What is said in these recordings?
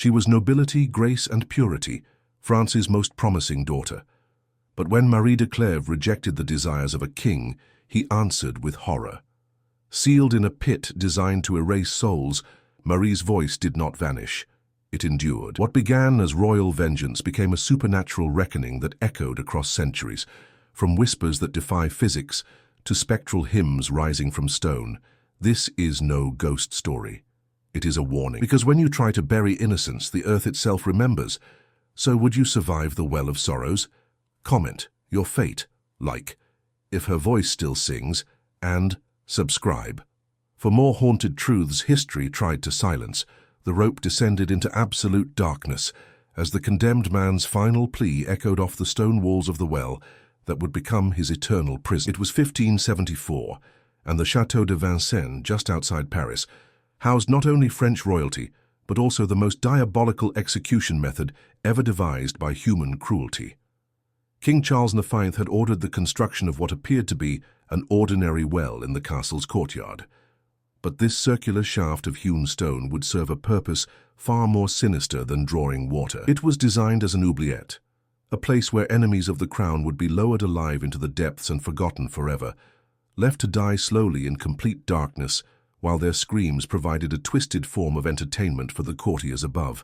She was nobility, grace, and purity, France's most promising daughter. But when Marie de Clèves rejected the desires of a king, he answered with horror. Sealed in a pit designed to erase souls, Marie's voice did not vanish. It endured. What began as royal vengeance became a supernatural reckoning that echoed across centuries, from whispers that defy physics to spectral hymns rising from stone. This is no ghost story. It is a warning. Because when you try to bury innocence, the earth itself remembers. So would you survive the well of sorrows? Comment your fate, like, if her voice still sings, and subscribe. For more haunted truths history tried to silence, the rope descended into absolute darkness as the condemned man's final plea echoed off the stone walls of the well that would become his eternal prison. It was 1574, and the Château de Vincennes, just outside Paris, housed not only French royalty, but also the most diabolical execution method ever devised by human cruelty. King Charles V had ordered the construction of what appeared to be an ordinary well in the castle's courtyard. But this circular shaft of hewn stone would serve a purpose far more sinister than drawing water. It was designed as an oubliette, a place where enemies of the crown would be lowered alive into the depths and forgotten forever, left to die slowly in complete darkness, while their screams provided a twisted form of entertainment for the courtiers above.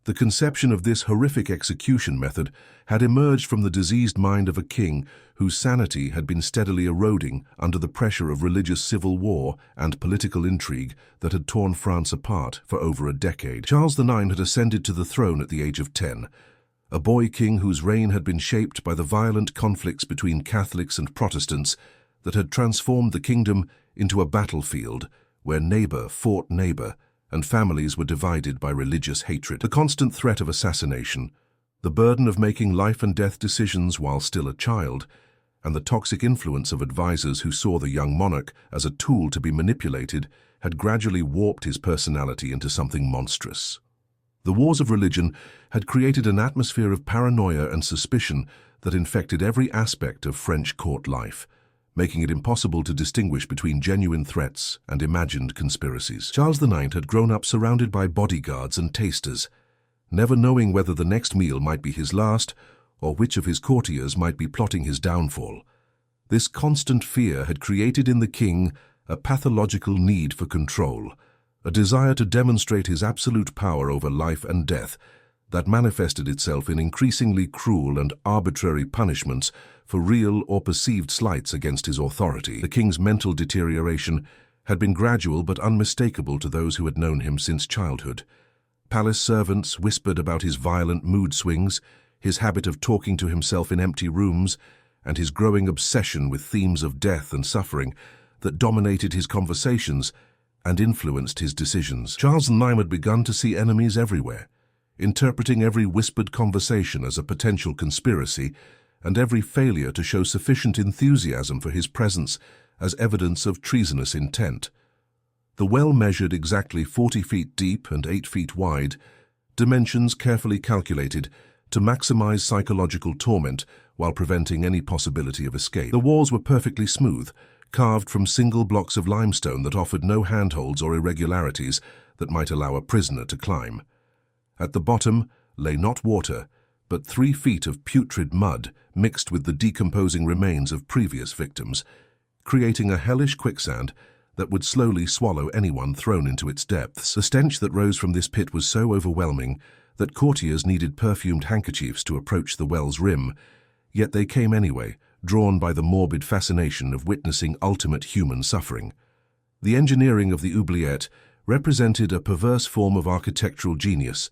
The conception of this horrific execution method had emerged from the diseased mind of a king whose sanity had been steadily eroding under the pressure of religious civil war and political intrigue that had torn France apart for over a decade. Charles IX had ascended to the throne at the age of 10, a boy king whose reign had been shaped by the violent conflicts between Catholics and Protestants that had transformed the kingdom into a battlefield where neighbor fought neighbor, and families were divided by religious hatred. The constant threat of assassination, the burden of making life and death decisions while still a child, and the toxic influence of advisors who saw the young monarch as a tool to be manipulated had gradually warped his personality into something monstrous. The wars of religion had created an atmosphere of paranoia and suspicion that infected every aspect of French court life, making it impossible to distinguish between genuine threats and imagined conspiracies. Charles IX had grown up surrounded by bodyguards and tasters, never knowing whether the next meal might be his last or which of his courtiers might be plotting his downfall. This constant fear had created in the king a pathological need for control, a desire to demonstrate his absolute power over life and death that manifested itself in increasingly cruel and arbitrary punishments for real or perceived slights against his authority. The king's mental deterioration had been gradual but unmistakable to those who had known him since childhood. Palace servants whispered about his violent mood swings, his habit of talking to himself in empty rooms, and his growing obsession with themes of death and suffering that dominated his conversations and influenced his decisions. Charles IX had begun to see enemies everywhere, interpreting every whispered conversation as a potential conspiracy and every failure to show sufficient enthusiasm for his presence as evidence of treasonous intent. The well measured exactly 40 feet deep and 8 feet wide, dimensions carefully calculated to maximize psychological torment while preventing any possibility of escape. The walls were perfectly smooth, carved from single blocks of limestone that offered no handholds or irregularities that might allow a prisoner to climb. At the bottom lay not water, but 3 feet of putrid mud mixed with the decomposing remains of previous victims, creating a hellish quicksand that would slowly swallow anyone thrown into its depths. The stench that rose from this pit was so overwhelming that courtiers needed perfumed handkerchiefs to approach the well's rim, yet they came anyway, drawn by the morbid fascination of witnessing ultimate human suffering. The engineering of the oubliette represented a perverse form of architectural genius,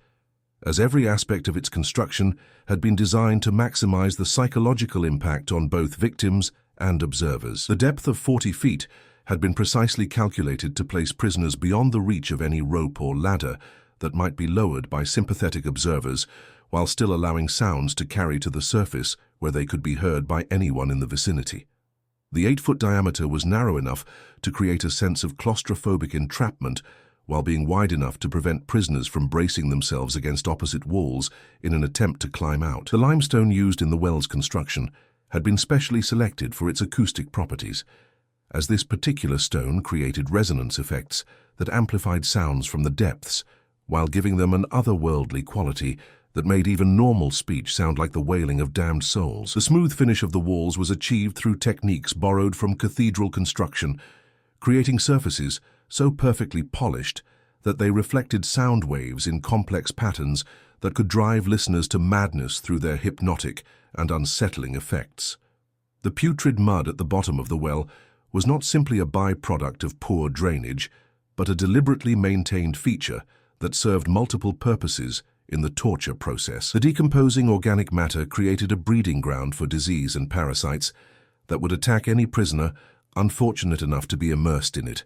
as every aspect of its construction had been designed to maximize the psychological impact on both victims and observers. The depth of 40 feet had been precisely calculated to place prisoners beyond the reach of any rope or ladder that might be lowered by sympathetic observers, while still allowing sounds to carry to the surface where they could be heard by anyone in the vicinity. The 8-foot diameter was narrow enough to create a sense of claustrophobic entrapment, while being wide enough to prevent prisoners from bracing themselves against opposite walls in an attempt to climb out. The limestone used in the well's construction had been specially selected for its acoustic properties, as this particular stone created resonance effects that amplified sounds from the depths, while giving them an otherworldly quality that made even normal speech sound like the wailing of damned souls. The smooth finish of the walls was achieved through techniques borrowed from cathedral construction, creating surfaces so perfectly polished that they reflected sound waves in complex patterns that could drive listeners to madness through their hypnotic and unsettling effects. The putrid mud at the bottom of the well was not simply a byproduct of poor drainage, but a deliberately maintained feature that served multiple purposes in the torture process. The decomposing organic matter created a breeding ground for disease and parasites that would attack any prisoner unfortunate enough to be immersed in it,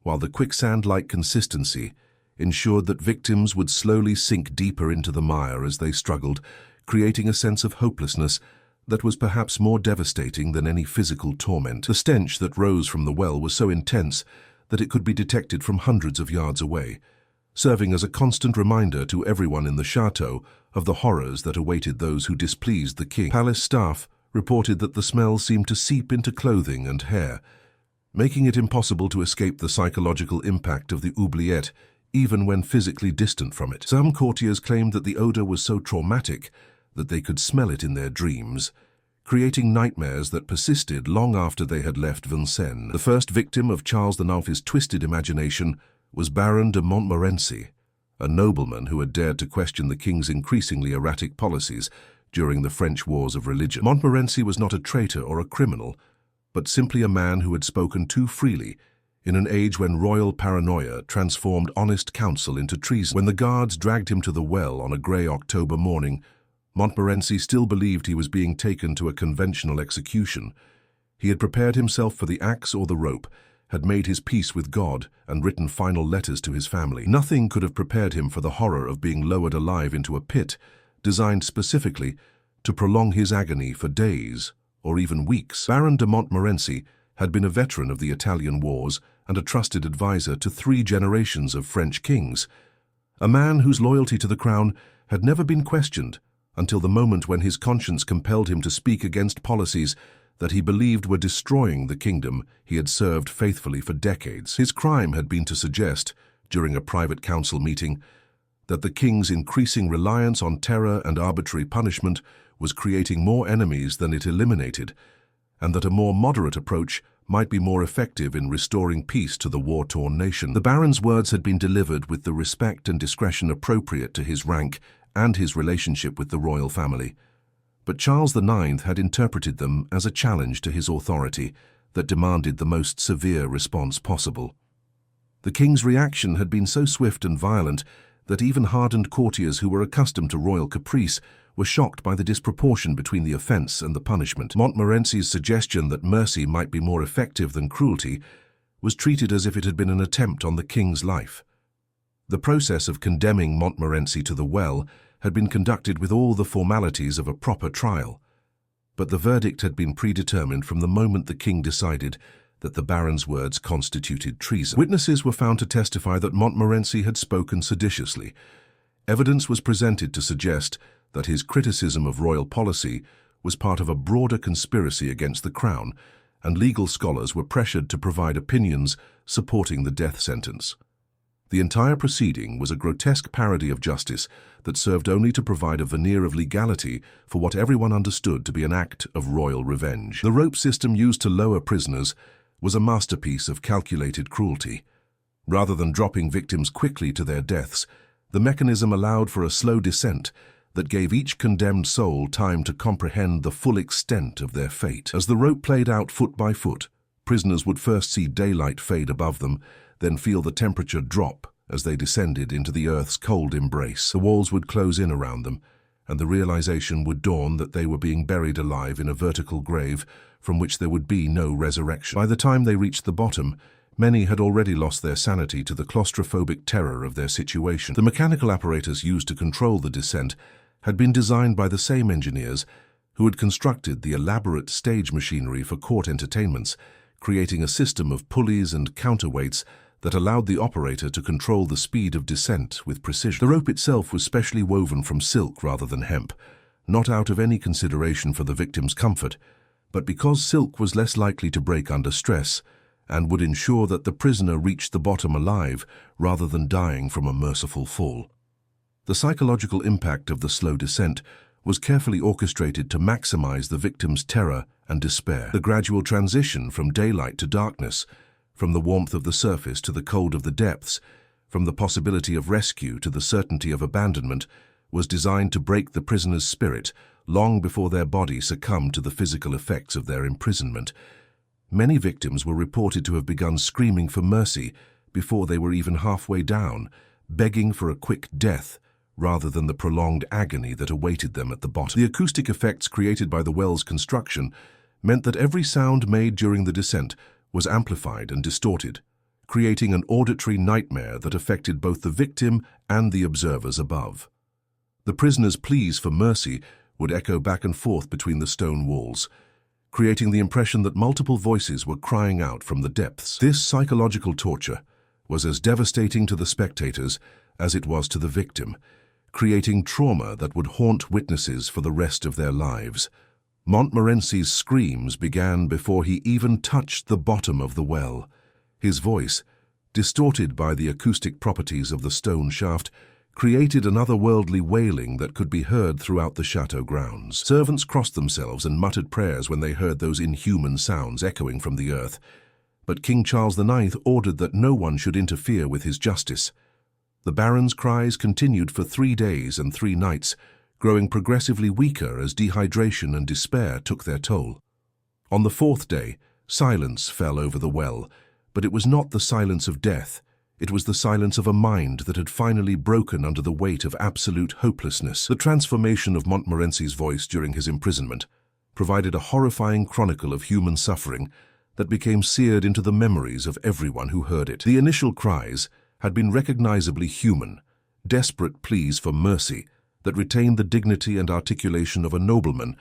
while the quicksand-like consistency ensured that victims would slowly sink deeper into the mire as they struggled, creating a sense of hopelessness that was perhaps more devastating than any physical torment. The stench that rose from the well was so intense that it could be detected from hundreds of yards away, serving as a constant reminder to everyone in the chateau of the horrors that awaited those who displeased the king. Palace staff reported that the smell seemed to seep into clothing and hair, making it impossible to escape the psychological impact of the oubliette even when physically distant from it. Some courtiers claimed that the odor was so traumatic that they could smell it in their dreams, creating nightmares that persisted long after they had left Vincennes. The first victim of Charles IX's twisted imagination was Baron de Montmorency, a nobleman who had dared to question the king's increasingly erratic policies during the French Wars of Religion. Montmorency was not a traitor or a criminal, but simply a man who had spoken too freely in an age when royal paranoia transformed honest counsel into treason. When the guards dragged him to the well on a grey October morning, Montmorency still believed he was being taken to a conventional execution. He had prepared himself for the axe or the rope, had made his peace with God, and written final letters to his family. Nothing could have prepared him for the horror of being lowered alive into a pit, designed specifically to prolong his agony for days or even weeks. Baron de Montmorency had been a veteran of the Italian wars and a trusted advisor to 3 generations of French kings, a man whose loyalty to the crown had never been questioned until the moment when his conscience compelled him to speak against policies that he believed were destroying the kingdom he had served faithfully for decades. His crime had been to suggest, during a private council meeting, that the king's increasing reliance on terror and arbitrary punishment was creating more enemies than it eliminated, and that a more moderate approach might be more effective in restoring peace to the war-torn nation. The Baron's words had been delivered with the respect and discretion appropriate to his rank and his relationship with the royal family, but Charles IX had interpreted them as a challenge to his authority that demanded the most severe response possible. The king's reaction had been so swift and violent that even hardened courtiers who were accustomed to royal caprice were shocked by the disproportion between the offense and the punishment. Montmorency's suggestion that mercy might be more effective than cruelty was treated as if it had been an attempt on the king's life. The process of condemning Montmorency to the well had been conducted with all the formalities of a proper trial, but the verdict had been predetermined from the moment the king decided that the Baron's words constituted treason. Witnesses were found to testify that Montmorency had spoken seditiously. Evidence was presented to suggest that his criticism of royal policy was part of a broader conspiracy against the crown, and legal scholars were pressured to provide opinions supporting the death sentence. The entire proceeding was a grotesque parody of justice that served only to provide a veneer of legality for what everyone understood to be an act of royal revenge. The rope system used to lower prisoners was a masterpiece of calculated cruelty. Rather than dropping victims quickly to their deaths, the mechanism allowed for a slow descent that gave each condemned soul time to comprehend the full extent of their fate. As the rope played out foot by foot, prisoners would first see daylight fade above them, then feel the temperature drop as they descended into the earth's cold embrace. The walls would close in around them, and the realization would dawn that they were being buried alive in a vertical grave from which there would be no resurrection. By the time they reached the bottom, many had already lost their sanity to the claustrophobic terror of their situation. The mechanical apparatus used to control the descent had been designed by the same engineers who had constructed the elaborate stage machinery for court entertainments, creating a system of pulleys and counterweights that allowed the operator to control the speed of descent with precision. The rope itself was specially woven from silk rather than hemp, not out of any consideration for the victim's comfort, but because silk was less likely to break under stress and would ensure that the prisoner reached the bottom alive rather than dying from a merciful fall. The psychological impact of the slow descent was carefully orchestrated to maximize the victim's terror and despair. The gradual transition from daylight to darkness, from the warmth of the surface to the cold of the depths, from the possibility of rescue to the certainty of abandonment, was designed to break the prisoner's spirit long before their body succumbed to the physical effects of their imprisonment. Many victims were reported to have begun screaming for mercy before they were even halfway down, begging for a quick death rather than the prolonged agony that awaited them at the bottom. The acoustic effects created by the well's construction meant that every sound made during the descent was amplified and distorted, creating an auditory nightmare that affected both the victim and the observers above. The prisoner's pleas for mercy would echo back and forth between the stone walls, creating the impression that multiple voices were crying out from the depths. This psychological torture was as devastating to the spectators as it was to the victim, creating trauma that would haunt witnesses for the rest of their lives. Montmorency's screams began before he even touched the bottom of the well. His voice, distorted by the acoustic properties of the stone shaft, created an otherworldly wailing that could be heard throughout the chateau grounds. Servants crossed themselves and muttered prayers when they heard those inhuman sounds echoing from the earth. But King Charles IX ordered that no one should interfere with his justice. The baron's cries continued for 3 days and 3 nights, growing progressively weaker as dehydration and despair took their toll. On the 4th day, silence fell over the well, but it was not the silence of death. It was the silence of a mind that had finally broken under the weight of absolute hopelessness. The transformation of Montmorency's voice during his imprisonment provided a horrifying chronicle of human suffering that became seared into the memories of everyone who heard it. The initial cries had been recognizably human, desperate pleas for mercy that retained the dignity and articulation of a nobleman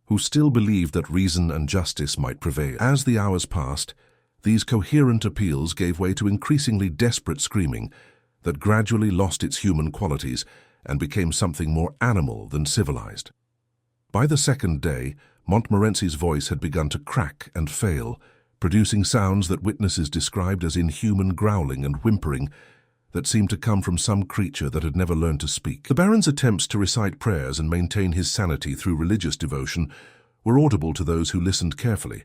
who still believed that reason and justice might prevail. As the hours passed, these coherent appeals gave way to increasingly desperate screaming that gradually lost its human qualities and became something more animal than civilized. By the 2nd day, Montmorency's voice had begun to crack and fail, producing sounds that witnesses described as inhuman growling and whimpering that seemed to come from some creature that had never learned to speak. The baron's attempts to recite prayers and maintain his sanity through religious devotion were audible to those who listened carefully.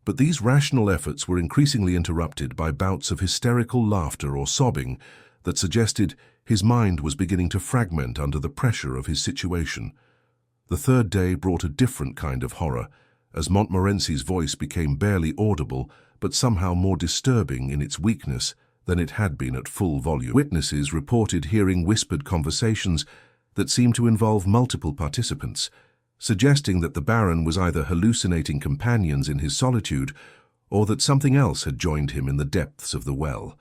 But these rational efforts were increasingly interrupted by bouts of hysterical laughter or sobbing that suggested his mind was beginning to fragment under the pressure of his situation. The 3rd day brought a different kind of horror, as Montmorency's voice became barely audible but somehow more disturbing in its weakness than it had been at full volume. Witnesses reported hearing whispered conversations that seemed to involve multiple participants, suggesting that the baron was either hallucinating companions in his solitude or that something else had joined him in the depths of the well.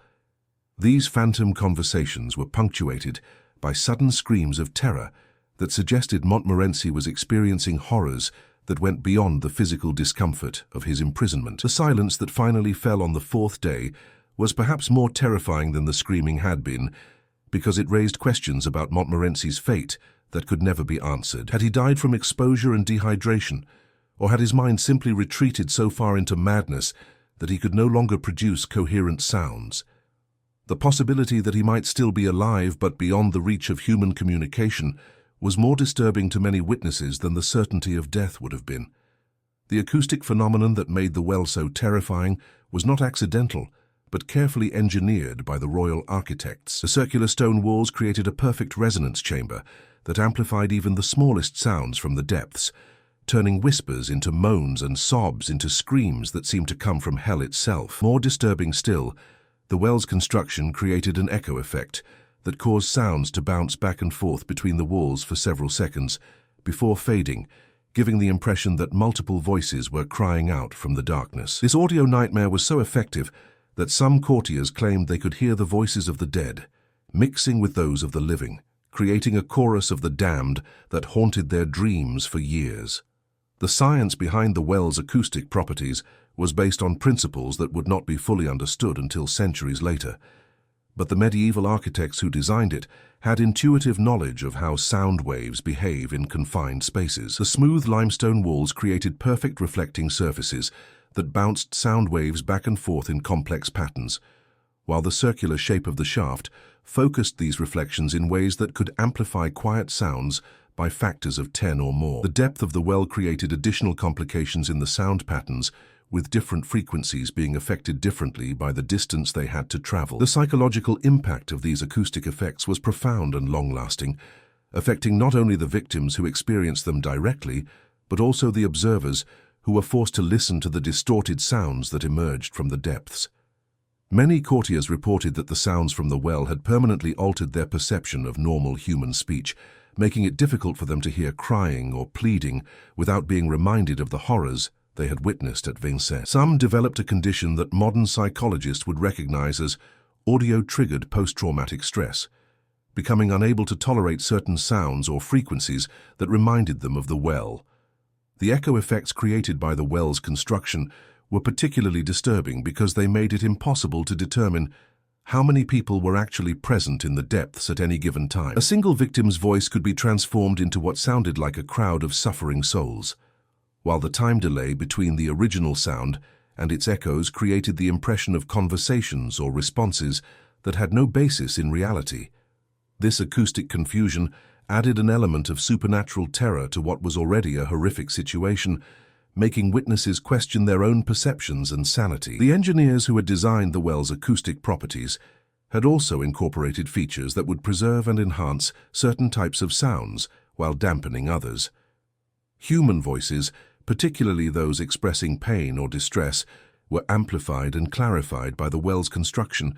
These phantom conversations were punctuated by sudden screams of terror that suggested Montmorency was experiencing horrors that went beyond the physical discomfort of his imprisonment. The silence that finally fell on the 4th day was perhaps more terrifying than the screaming had been, because it raised questions about Montmorency's fate that could never be answered. Had he died from exposure and dehydration, or had his mind simply retreated so far into madness that he could no longer produce coherent sounds? The possibility that he might still be alive but beyond the reach of human communication was more disturbing to many witnesses than the certainty of death would have been. The acoustic phenomenon that made the well so terrifying was not accidental, but carefully engineered by the royal architects. The circular stone walls created a perfect resonance chamber that amplified even the smallest sounds from the depths, turning whispers into moans and sobs into screams that seemed to come from hell itself. More disturbing still, the well's construction created an echo effect that caused sounds to bounce back and forth between the walls for several seconds before fading, giving the impression that multiple voices were crying out from the darkness. This audio nightmare was so effective that some courtiers claimed they could hear the voices of the dead, mixing with those of the living, creating a chorus of the damned that haunted their dreams for years. The science behind the well's acoustic properties was based on principles that would not be fully understood until centuries later, but the medieval architects who designed it had intuitive knowledge of how sound waves behave in confined spaces. The smooth limestone walls created perfect reflecting surfaces that bounced sound waves back and forth in complex patterns, while the circular shape of the shaft focused these reflections in ways that could amplify quiet sounds by factors of 10 or more. The depth of the well created additional complications in the sound patterns, with different frequencies being affected differently by the distance they had to travel. The psychological impact of these acoustic effects was profound and long-lasting, affecting not only the victims who experienced them directly, but also the observers who were forced to listen to the distorted sounds that emerged from the depths. Many courtiers reported that the sounds from the well had permanently altered their perception of normal human speech, making it difficult for them to hear crying or pleading without being reminded of the horrors they had witnessed at Vincennes. Some developed a condition that modern psychologists would recognize as audio-triggered post-traumatic stress, becoming unable to tolerate certain sounds or frequencies that reminded them of the well. The echo effects created by the well's construction were particularly disturbing because they made it impossible to determine how many people were actually present in the depths at any given time. A single victim's voice could be transformed into what sounded like a crowd of suffering souls, while the time delay between the original sound and its echoes created the impression of conversations or responses that had no basis in reality. This acoustic confusion added an element of supernatural terror to what was already a horrific situation, making witnesses question their own perceptions and sanity. The engineers who had designed the well's acoustic properties had also incorporated features that would preserve and enhance certain types of sounds while dampening others. Human voices, particularly those expressing pain or distress, were amplified and clarified by the well's construction,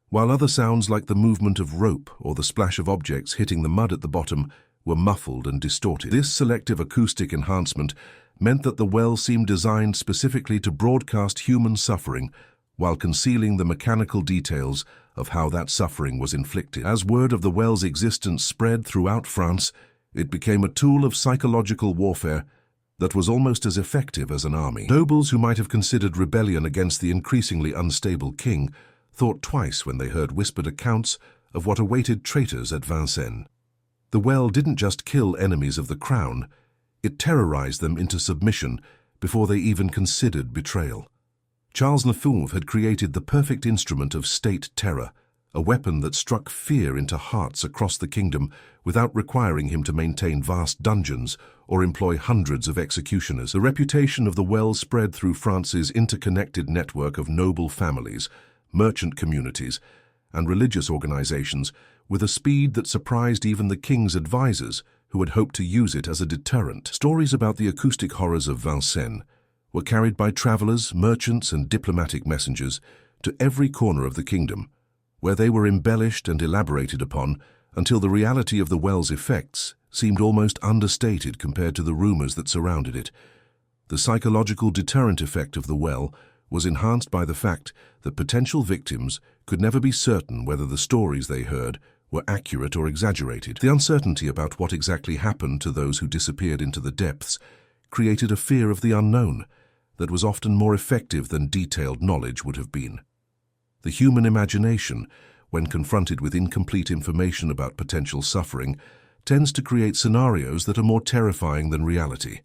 while other sounds like the movement of rope or the splash of objects hitting the mud at the bottom were muffled and distorted. This selective acoustic enhancement meant that the well seemed designed specifically to broadcast human suffering while concealing the mechanical details of how that suffering was inflicted. As word of the well's existence spread throughout France, it became a tool of psychological warfare that was almost as effective as an army. Nobles who might have considered rebellion against the increasingly unstable king thought twice when they heard whispered accounts of what awaited traitors at Vincennes. The well didn't just kill enemies of the crown, it terrorized them into submission before they even considered betrayal. Charles IX had created the perfect instrument of state terror, a weapon that struck fear into hearts across the kingdom without requiring him to maintain vast dungeons or employ hundreds of executioners. The reputation of the well spread through France's interconnected network of noble families, merchant communities, and religious organizations with a speed that surprised even the king's advisors, who had hoped to use it as a deterrent. Stories about the acoustic horrors of Vincennes were carried by travelers, merchants, and diplomatic messengers to every corner of the kingdom, where they were embellished and elaborated upon until the reality of the well's effects seemed almost understated compared to the rumors that surrounded it. The psychological deterrent effect of the well was enhanced by the fact that potential victims could never be certain whether the stories they heard were accurate or exaggerated. The uncertainty about what exactly happened to those who disappeared into the depths created a fear of the unknown that was often more effective than detailed knowledge would have been. The human imagination, when confronted with incomplete information about potential suffering, tends to create scenarios that are more terrifying than reality,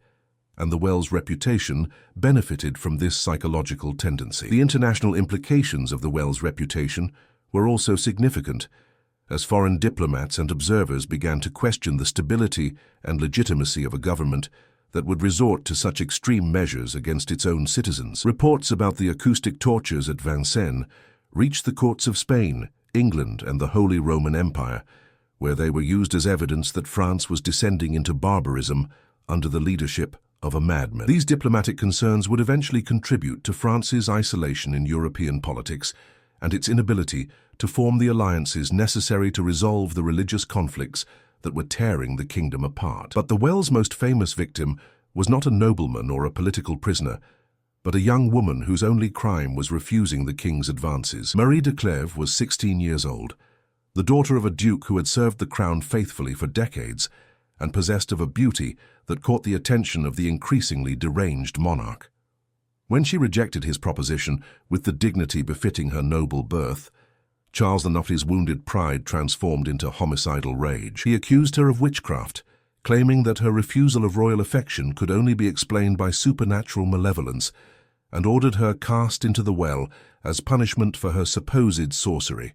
and the well's reputation benefited from this psychological tendency. The international implications of the well's reputation were also significant, as foreign diplomats and observers began to question the stability and legitimacy of a government that would resort to such extreme measures against its own citizens. Reports about the acoustic tortures at Vincennes reached the courts of Spain, England, and the Holy Roman Empire, where they were used as evidence that France was descending into barbarism under the leadership of a madman. These diplomatic concerns would eventually contribute to France's isolation in European politics and its inability to form the alliances necessary to resolve the religious conflicts that were tearing the kingdom apart. But the well's most famous victim was not a nobleman or a political prisoner, but a young woman whose only crime was refusing the king's advances. Marie de Clèves was 16 years old, the daughter of a duke who had served the crown faithfully for decades and possessed of a beauty that caught the attention of the increasingly deranged monarch. When she rejected his proposition with the dignity befitting her noble birth, Charles IX's wounded pride transformed into homicidal rage. He accused her of witchcraft, claiming that her refusal of royal affection could only be explained by supernatural malevolence, and ordered her cast into the well as punishment for her supposed sorcery.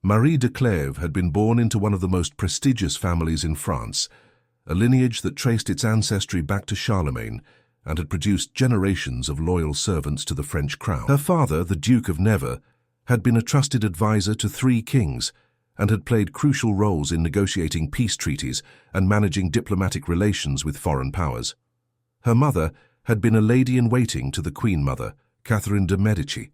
Marie de Clèves had been born into one of the most prestigious families in France, a lineage that traced its ancestry back to Charlemagne and had produced generations of loyal servants to the French crown. Her father, the Duke of Nevers, had been a trusted advisor to 3 kings and had played crucial roles in negotiating peace treaties and managing diplomatic relations with foreign powers. Her mother had been a lady-in-waiting to the Queen Mother, Catherine de' Medici,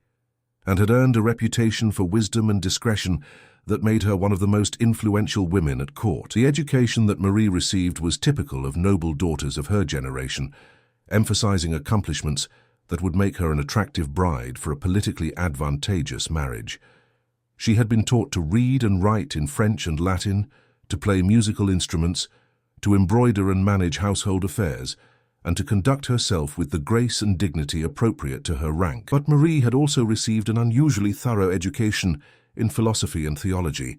and had earned a reputation for wisdom and discretion that made her one of the most influential women at court. The education that Marie received was typical of noble daughters of her generation, emphasizing accomplishments that would make her an attractive bride for a politically advantageous marriage. She had been taught to read and write in French and Latin, to play musical instruments, to embroider and manage household affairs, and to conduct herself with the grace and dignity appropriate to her rank. But Marie had also received an unusually thorough education in philosophy and theology,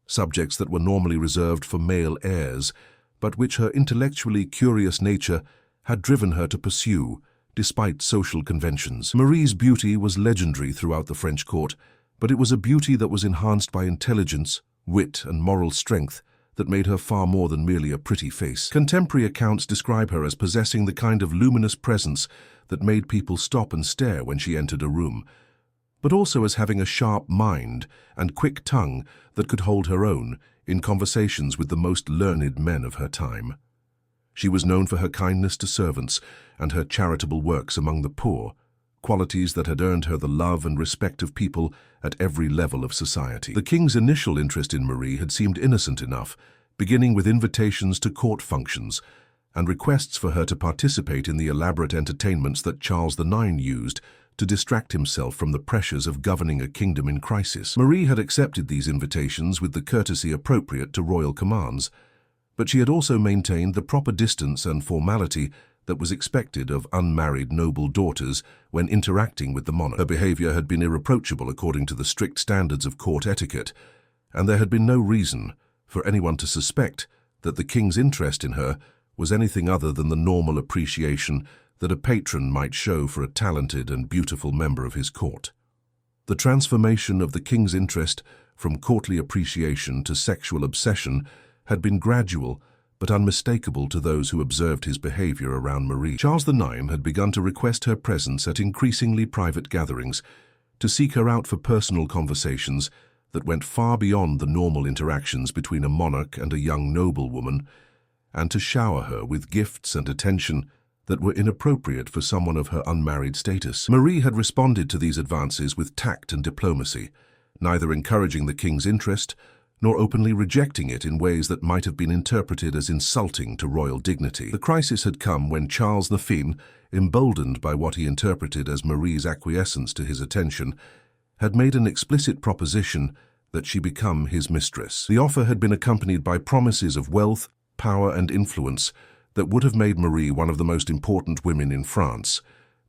subjects that were normally reserved for male heirs, but which her intellectually curious nature had driven her to pursue, despite social conventions. Marie's beauty was legendary throughout the French court, but it was a beauty that was enhanced by intelligence, wit, and moral strength that made her far more than merely a pretty face. Contemporary accounts describe her as possessing the kind of luminous presence that made people stop and stare when she entered a room, but also as having a sharp mind and quick tongue that could hold her own in conversations with the most learned men of her time. She was known for her kindness to servants and her charitable works among the poor, qualities that had earned her the love and respect of people at every level of society. The king's initial interest in Marie had seemed innocent enough, beginning with invitations to court functions and requests for her to participate in the elaborate entertainments that Charles IX used to distract himself from the pressures of governing a kingdom in crisis. Marie had accepted these invitations with the courtesy appropriate to royal commands, but she had also maintained the proper distance and formality that was expected of unmarried noble daughters when interacting with the monarch. Her behavior had been irreproachable according to the strict standards of court etiquette, and there had been no reason for anyone to suspect that the king's interest in her was anything other than the normal appreciation that a patron might show for a talented and beautiful member of his court. The transformation of the king's interest from courtly appreciation to sexual obsession had been gradual but unmistakable to those who observed his behavior around Marie. Charles IX had begun to request her presence at increasingly private gatherings, to seek her out for personal conversations that went far beyond the normal interactions between a monarch and a young noblewoman, and to shower her with gifts and attention that were inappropriate for someone of her unmarried status. Marie had responded to these advances with tact and diplomacy, neither encouraging the king's interest nor openly rejecting it in ways that might have been interpreted as insulting to royal dignity. The crisis had come when Charles IX, emboldened by what he interpreted as Marie's acquiescence to his attention, had made an explicit proposition that she become his mistress. The offer had been accompanied by promises of wealth, power, and influence that would have made Marie one of the most important women in France,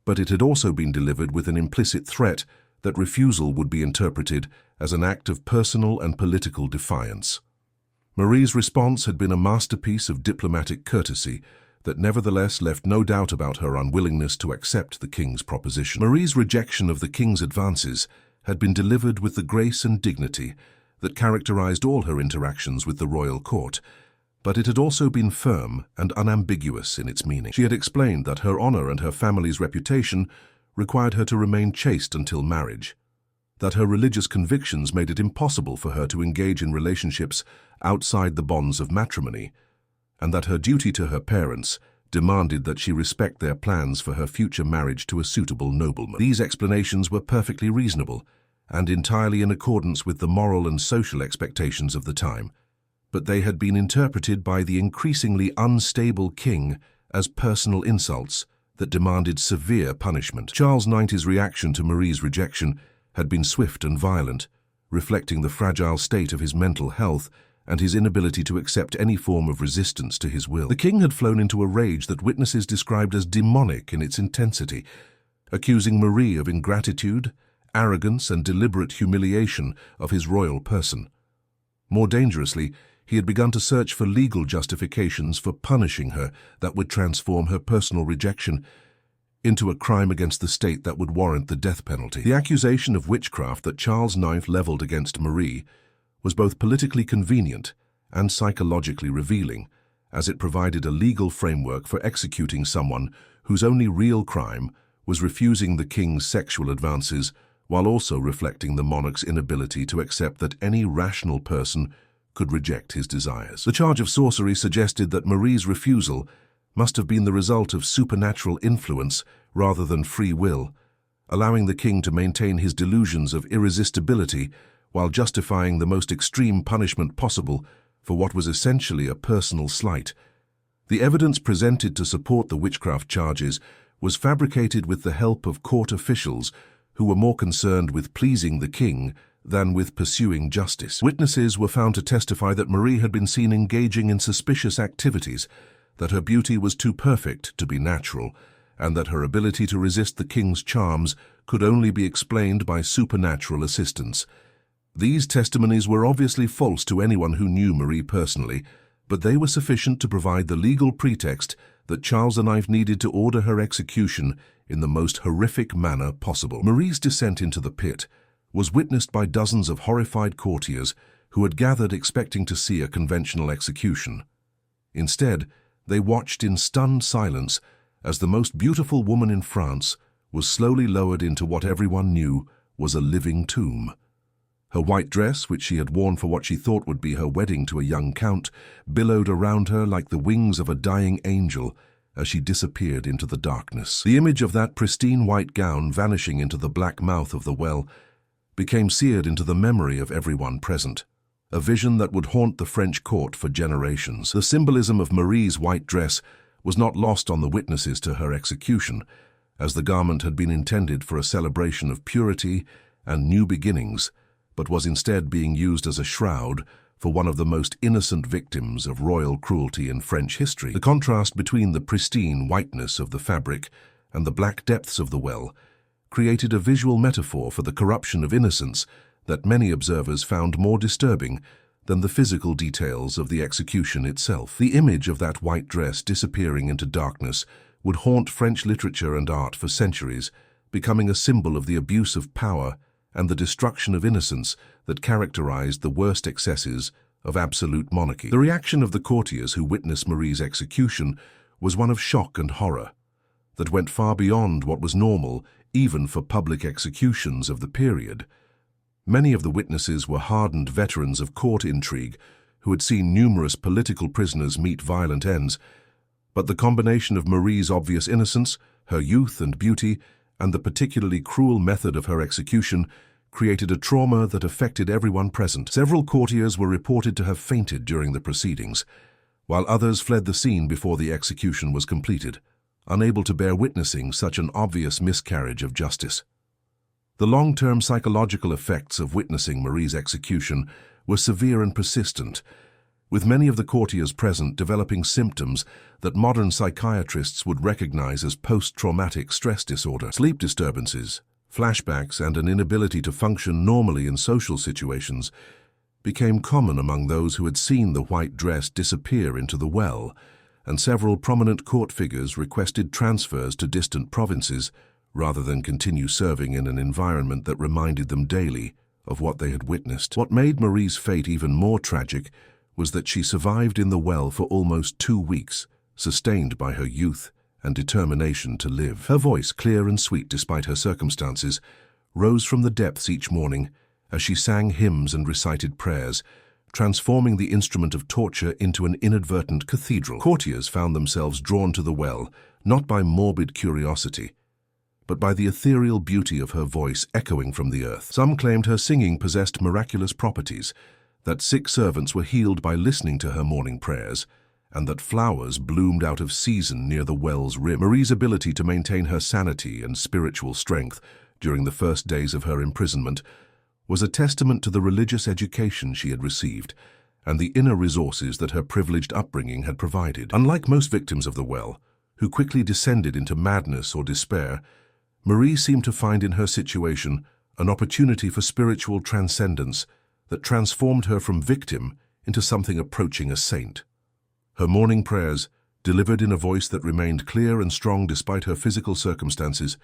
but it had also been delivered with an implicit threat that refusal would be interpreted as an act of personal and political defiance. Marie's response had been a masterpiece of diplomatic courtesy that nevertheless left no doubt about her unwillingness to accept the king's proposition. Marie's rejection of the king's advances had been delivered with the grace and dignity that characterized all her interactions with the royal court, but it had also been firm and unambiguous in its meaning. She had explained that her honor and her family's reputation required her to remain chaste until marriage, that her religious convictions made it impossible for her to engage in relationships outside the bonds of matrimony, and that her duty to her parents demanded that she respect their plans for her future marriage to a suitable nobleman. These explanations were perfectly reasonable and entirely in accordance with the moral and social expectations of the time, but they had been interpreted by the increasingly unstable king as personal insults that demanded severe punishment. Charles IX's reaction to Marie's rejection had been swift and violent, reflecting the fragile state of his mental health and his inability to accept any form of resistance to his will. The king had flown into a rage that witnesses described as demonic in its intensity, accusing Marie of ingratitude, arrogance, and deliberate humiliation of his royal person. More dangerously, he had begun to search for legal justifications for punishing her that would transform her personal rejection into a crime against the state that would warrant the death penalty. The accusation of witchcraft that Charles IX leveled against Marie was both politically convenient and psychologically revealing, as it provided a legal framework for executing someone whose only real crime was refusing the king's sexual advances, while also reflecting the monarch's inability to accept that any rational person could reject his desires. The charge of sorcery suggested that Marie's refusal must have been the result of supernatural influence rather than free will, allowing the king to maintain his delusions of irresistibility while justifying the most extreme punishment possible for what was essentially a personal slight. The evidence presented to support the witchcraft charges was fabricated with the help of court officials who were more concerned with pleasing the king than with pursuing justice. Witnesses were found to testify that Marie had been seen engaging in suspicious activities, that her beauty was too perfect to be natural, and that her ability to resist the king's charms could only be explained by supernatural assistance. These testimonies were obviously false to anyone who knew Marie personally, but they were sufficient to provide the legal pretext that Charles IX needed to order her execution in the most horrific manner possible. Marie's descent into the pit was witnessed by dozens of horrified courtiers who had gathered expecting to see a conventional execution. Instead, they watched in stunned silence as the most beautiful woman in France was slowly lowered into what everyone knew was a living tomb. Her white dress, which she had worn for what she thought would be her wedding to a young count, billowed around her like the wings of a dying angel as she disappeared into the darkness. The image of that pristine white gown vanishing into the black mouth of the well became seared into the memory of everyone present, a vision that would haunt the French court for generations. The symbolism of Marie's white dress was not lost on the witnesses to her execution, as the garment had been intended for a celebration of purity and new beginnings, but was instead being used as a shroud for one of the most innocent victims of royal cruelty in French history. The contrast between the pristine whiteness of the fabric and the black depths of the well created a visual metaphor for the corruption of innocence that many observers found more disturbing than the physical details of the execution itself. The image of that white dress disappearing into darkness would haunt French literature and art for centuries, becoming a symbol of the abuse of power and the destruction of innocence that characterized the worst excesses of absolute monarchy. The reaction of the courtiers who witnessed Marie's execution was one of shock and horror that went far beyond what was normal even for public executions of the period. Many of the witnesses were hardened veterans of court intrigue who had seen numerous political prisoners meet violent ends, but the combination of Marie's obvious innocence, her youth and beauty, and the particularly cruel method of her execution created a trauma that affected everyone present. Several courtiers were reported to have fainted during the proceedings, while others fled the scene before the execution was completed, unable to bear witnessing such an obvious miscarriage of justice. The long-term psychological effects of witnessing Marie's execution were severe and persistent, with many of the courtiers present developing symptoms that modern psychiatrists would recognize as post-traumatic stress disorder. Sleep disturbances, flashbacks, and an inability to function normally in social situations became common among those who had seen the white dress disappear into the well, and several prominent court figures requested transfers to distant provinces rather than continue serving in an environment that reminded them daily of what they had witnessed. What made Marie's fate even more tragic was that she survived in the well for almost 2 weeks, sustained by her youth and determination to live. Her voice, clear and sweet despite her circumstances, rose from the depths each morning as she sang hymns and recited prayers, transforming the instrument of torture into an inadvertent cathedral. Courtiers found themselves drawn to the well, not by morbid curiosity, but by the ethereal beauty of her voice echoing from the earth. Some claimed her singing possessed miraculous properties, that sick servants were healed by listening to her morning prayers, and that flowers bloomed out of season near the well's rim. Marie's ability to maintain her sanity and spiritual strength during the first days of her imprisonment was a testament to the religious education she had received and the inner resources that her privileged upbringing had provided. Unlike most victims of the well, who quickly descended into madness or despair, Marie seemed to find in her situation an opportunity for spiritual transcendence that transformed her from victim into something approaching a saint. Her morning prayers, delivered in a voice that remained clear and strong despite her physical circumstances,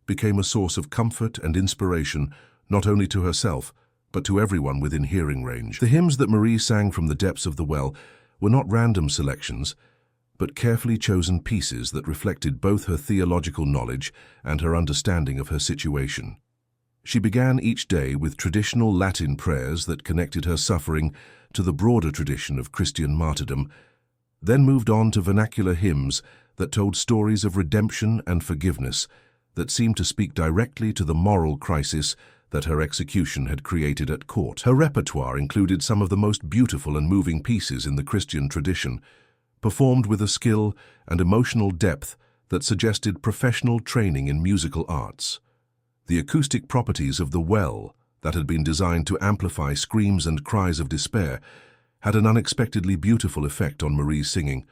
became a source of comfort and inspiration not only to herself, but to everyone within hearing range. The hymns that Marie sang from the depths of the well were not random selections, but carefully chosen pieces that reflected both her theological knowledge and her understanding of her situation. She began each day with traditional Latin prayers that connected her suffering to the broader tradition of Christian martyrdom, then moved on to vernacular hymns that told stories of redemption and forgiveness that seemed to speak directly to the moral crisis that her execution had created at court. Her repertoire included some of the most beautiful and moving pieces in the Christian tradition, performed with a skill and emotional depth that suggested professional training in musical arts. The acoustic properties of the well, that had been designed to amplify screams and cries of despair, had an unexpectedly beautiful effect on Marie's singing,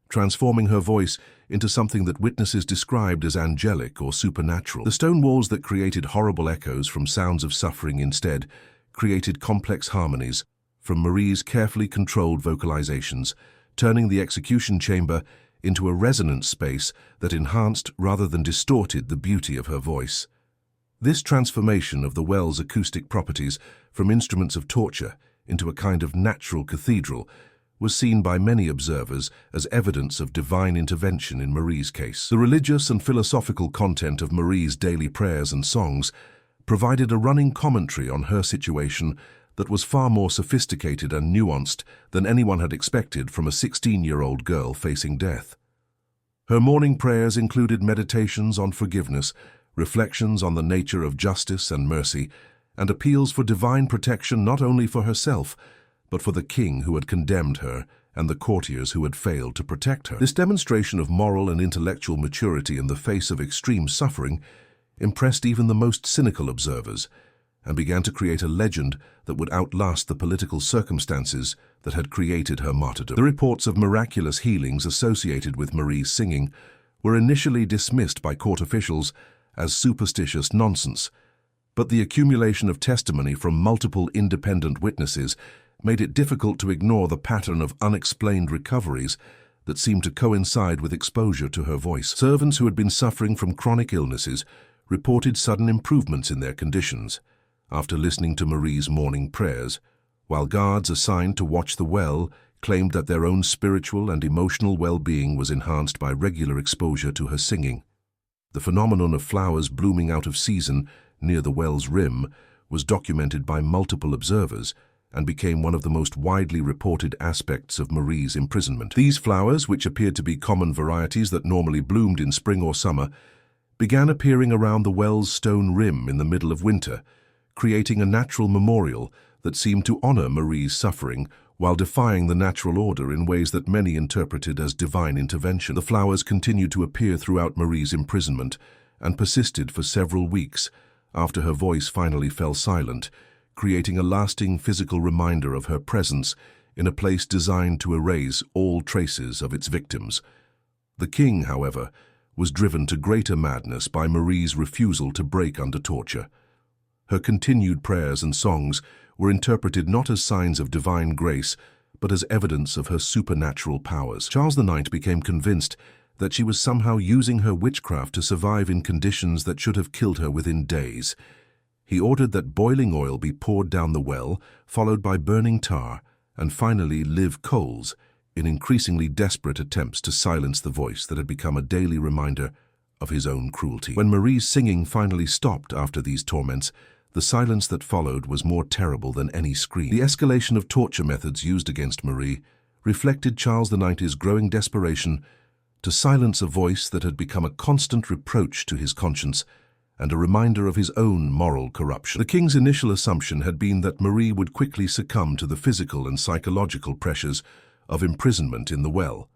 transforming her voice into something that witnesses described as angelic or supernatural. The stone walls that created horrible echoes from sounds of suffering instead created complex harmonies from Marie's carefully controlled vocalizations, turning the execution chamber into a resonant space that enhanced rather than distorted the beauty of her voice. This transformation of the well's acoustic properties from instruments of torture into a kind of natural cathedral was seen by many observers as evidence of divine intervention in Marie's case. The religious and philosophical content of Marie's daily prayers and songs provided a running commentary on her situation that was far more sophisticated and nuanced than anyone had expected from a 16-year-old girl facing death. Her morning prayers included meditations on forgiveness, reflections on the nature of justice and mercy, and appeals for divine protection not only for herself, but for the king who had condemned her and the courtiers who had failed to protect her. This demonstration of moral and intellectual maturity in the face of extreme suffering impressed even the most cynical observers and began to create a legend that would outlast the political circumstances that had created her martyrdom. The reports of miraculous healings associated with Marie's singing were initially dismissed by court officials as superstitious nonsense, but the accumulation of testimony from multiple independent witnesses made it difficult to ignore the pattern of unexplained recoveries that seemed to coincide with exposure to her voice. Servants who had been suffering from chronic illnesses reported sudden improvements in their conditions after listening to Marie's morning prayers, while guards assigned to watch the well claimed that their own spiritual and emotional well-being was enhanced by regular exposure to her singing. The phenomenon of flowers blooming out of season near the well's rim was documented by multiple observers and became one of the most widely reported aspects of Marie's imprisonment. These flowers, which appeared to be common varieties that normally bloomed in spring or summer, began appearing around the well's stone rim in the middle of winter, creating a natural memorial that seemed to honor Marie's suffering while defying the natural order in ways that many interpreted as divine intervention. The flowers continued to appear throughout Marie's imprisonment and persisted for several weeks after her voice finally fell silent, creating a lasting physical reminder of her presence in a place designed to erase all traces of its victims. The king, however, was driven to greater madness by Marie's refusal to break under torture. Her continued prayers and songs were interpreted not as signs of divine grace, but as evidence of her supernatural powers. Charles IX became convinced that she was somehow using her witchcraft to survive in conditions that should have killed her within days. He ordered that boiling oil be poured down the well, followed by burning tar, and finally live coals, in increasingly desperate attempts to silence the voice that had become a daily reminder of his own cruelty. When Marie's singing finally stopped after these torments, the silence that followed was more terrible than any scream. The escalation of torture methods used against Marie reflected Charles IX's growing desperation to silence a voice that had become a constant reproach to his conscience and a reminder of his own moral corruption. The king's initial assumption had been that Marie would quickly succumb to the physical and psychological pressures of imprisonment in the well,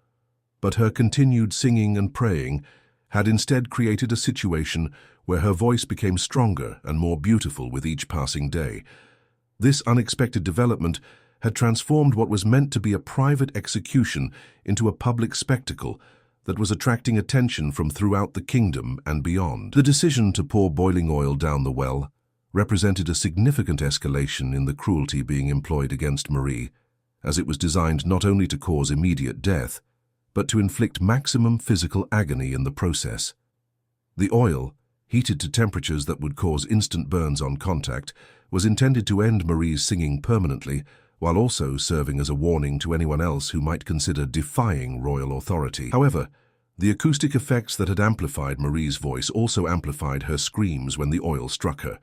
but her continued singing and praying had instead created a situation where her voice became stronger and more beautiful with each passing day. This unexpected development had transformed what was meant to be a private execution into a public spectacle that was attracting attention from throughout the kingdom and beyond. The decision to pour boiling oil down the well represented a significant escalation in the cruelty being employed against Marie, as it was designed not only to cause immediate death, but to inflict maximum physical agony in the process. The oil, heated to temperatures that would cause instant burns on contact, was intended to end Marie's singing permanently, while also serving as a warning to anyone else who might consider defying royal authority. However, the acoustic effects that had amplified Marie's voice also amplified her screams when the oil struck her,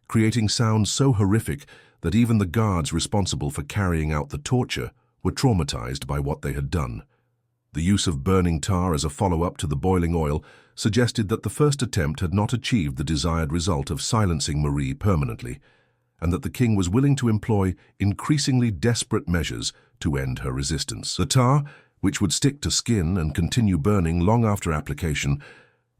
creating sounds so horrific that even the guards responsible for carrying out the torture were traumatized by what they had done. The use of burning tar as a follow-up to the boiling oil suggested that the first attempt had not achieved the desired result of silencing Marie permanently, and that the king was willing to employ increasingly desperate measures to end her resistance. The tar, which would stick to skin and continue burning long after application,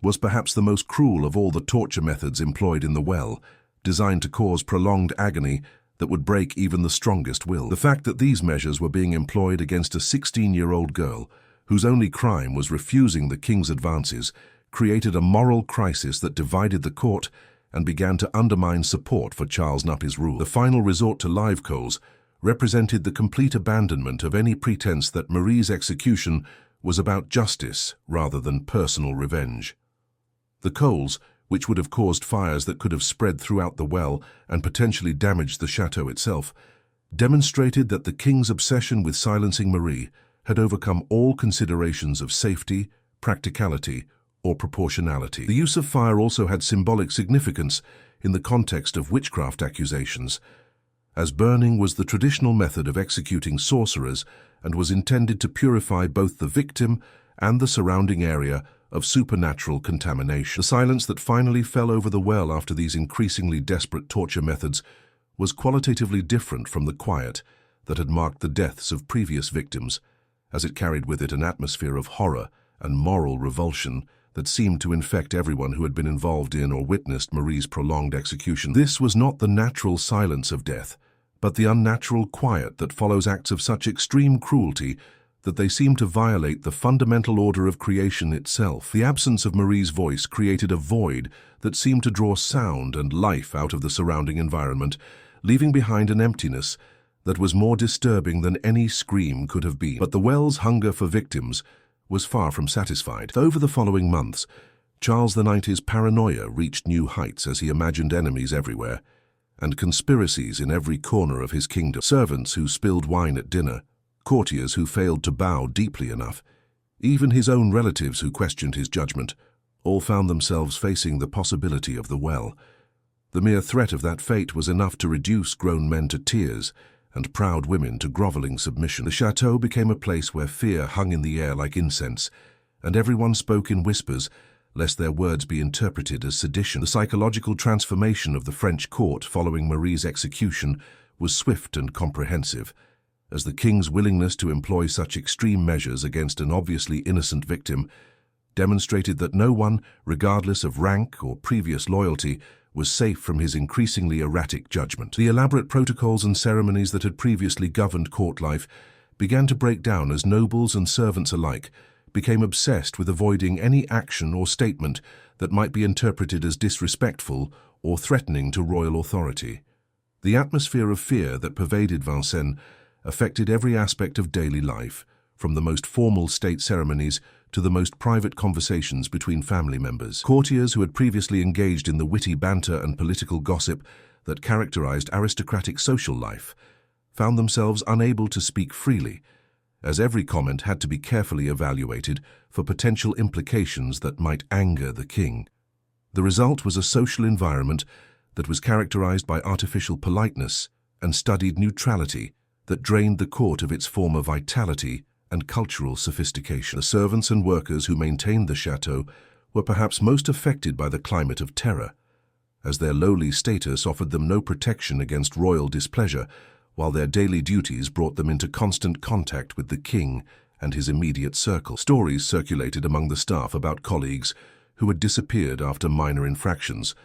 was perhaps the most cruel of all the torture methods employed in the well, designed to cause prolonged agony that would break even the strongest will. The fact that these measures were being employed against a 16-year-old girl, whose only crime was refusing the king's advances, created a moral crisis that divided the court and began to undermine support for Charles Nuppi's rule. The final resort to live coals represented the complete abandonment of any pretense that Marie's execution was about justice rather than personal revenge. The coals, which would have caused fires that could have spread throughout the well and potentially damaged the chateau itself, demonstrated that the king's obsession with silencing Marie had overcome all considerations of safety, practicality, or proportionality. The use of fire also had symbolic significance in the context of witchcraft accusations, as burning was the traditional method of executing sorcerers and was intended to purify both the victim and the surrounding area of supernatural contamination. The silence that finally fell over the well after these increasingly desperate torture methods was qualitatively different from the quiet that had marked the deaths of previous victims, as it carried with it an atmosphere of horror and moral revulsion that seemed to infect everyone who had been involved in or witnessed Marie's prolonged execution. This was not the natural silence of death, but the unnatural quiet that follows acts of such extreme cruelty that they seem to violate the fundamental order of creation itself. The absence of Marie's voice created a void that seemed to draw sound and life out of the surrounding environment, leaving behind an emptiness that was more disturbing than any scream could have been. But the well's hunger for victims was far from satisfied. Over the following months, Charles IX's paranoia reached new heights as he imagined enemies everywhere, and conspiracies in every corner of his kingdom. Servants who spilled wine at dinner, courtiers who failed to bow deeply enough, even his own relatives who questioned his judgment, all found themselves facing the possibility of the well. The mere threat of that fate was enough to reduce grown men to tears and proud women to groveling submission. The chateau became a place where fear hung in the air like incense, and everyone spoke in whispers, lest their words be interpreted as sedition. The psychological transformation of the French court following Marie's execution was swift and comprehensive, as the king's willingness to employ such extreme measures against an obviously innocent victim demonstrated that no one, regardless of rank or previous loyalty, was safe from his increasingly erratic judgment. The elaborate protocols and ceremonies that had previously governed court life began to break down as nobles and servants alike became obsessed with avoiding any action or statement that might be interpreted as disrespectful or threatening to royal authority. The atmosphere of fear that pervaded Vincennes affected every aspect of daily life, from the most formal state ceremonies to the most private conversations between family members. Courtiers who had previously engaged in the witty banter and political gossip that characterized aristocratic social life found themselves unable to speak freely, as every comment had to be carefully evaluated for potential implications that might anger the king. The result was a social environment that was characterized by artificial politeness and studied neutrality that drained the court of its former vitality and cultural sophistication. The servants and workers who maintained the chateau were perhaps most affected by the climate of terror, as their lowly status offered them no protection against royal displeasure, while their daily duties brought them into constant contact with the king and his immediate circle. Stories circulated among the staff about colleagues who had disappeared after minor infractions,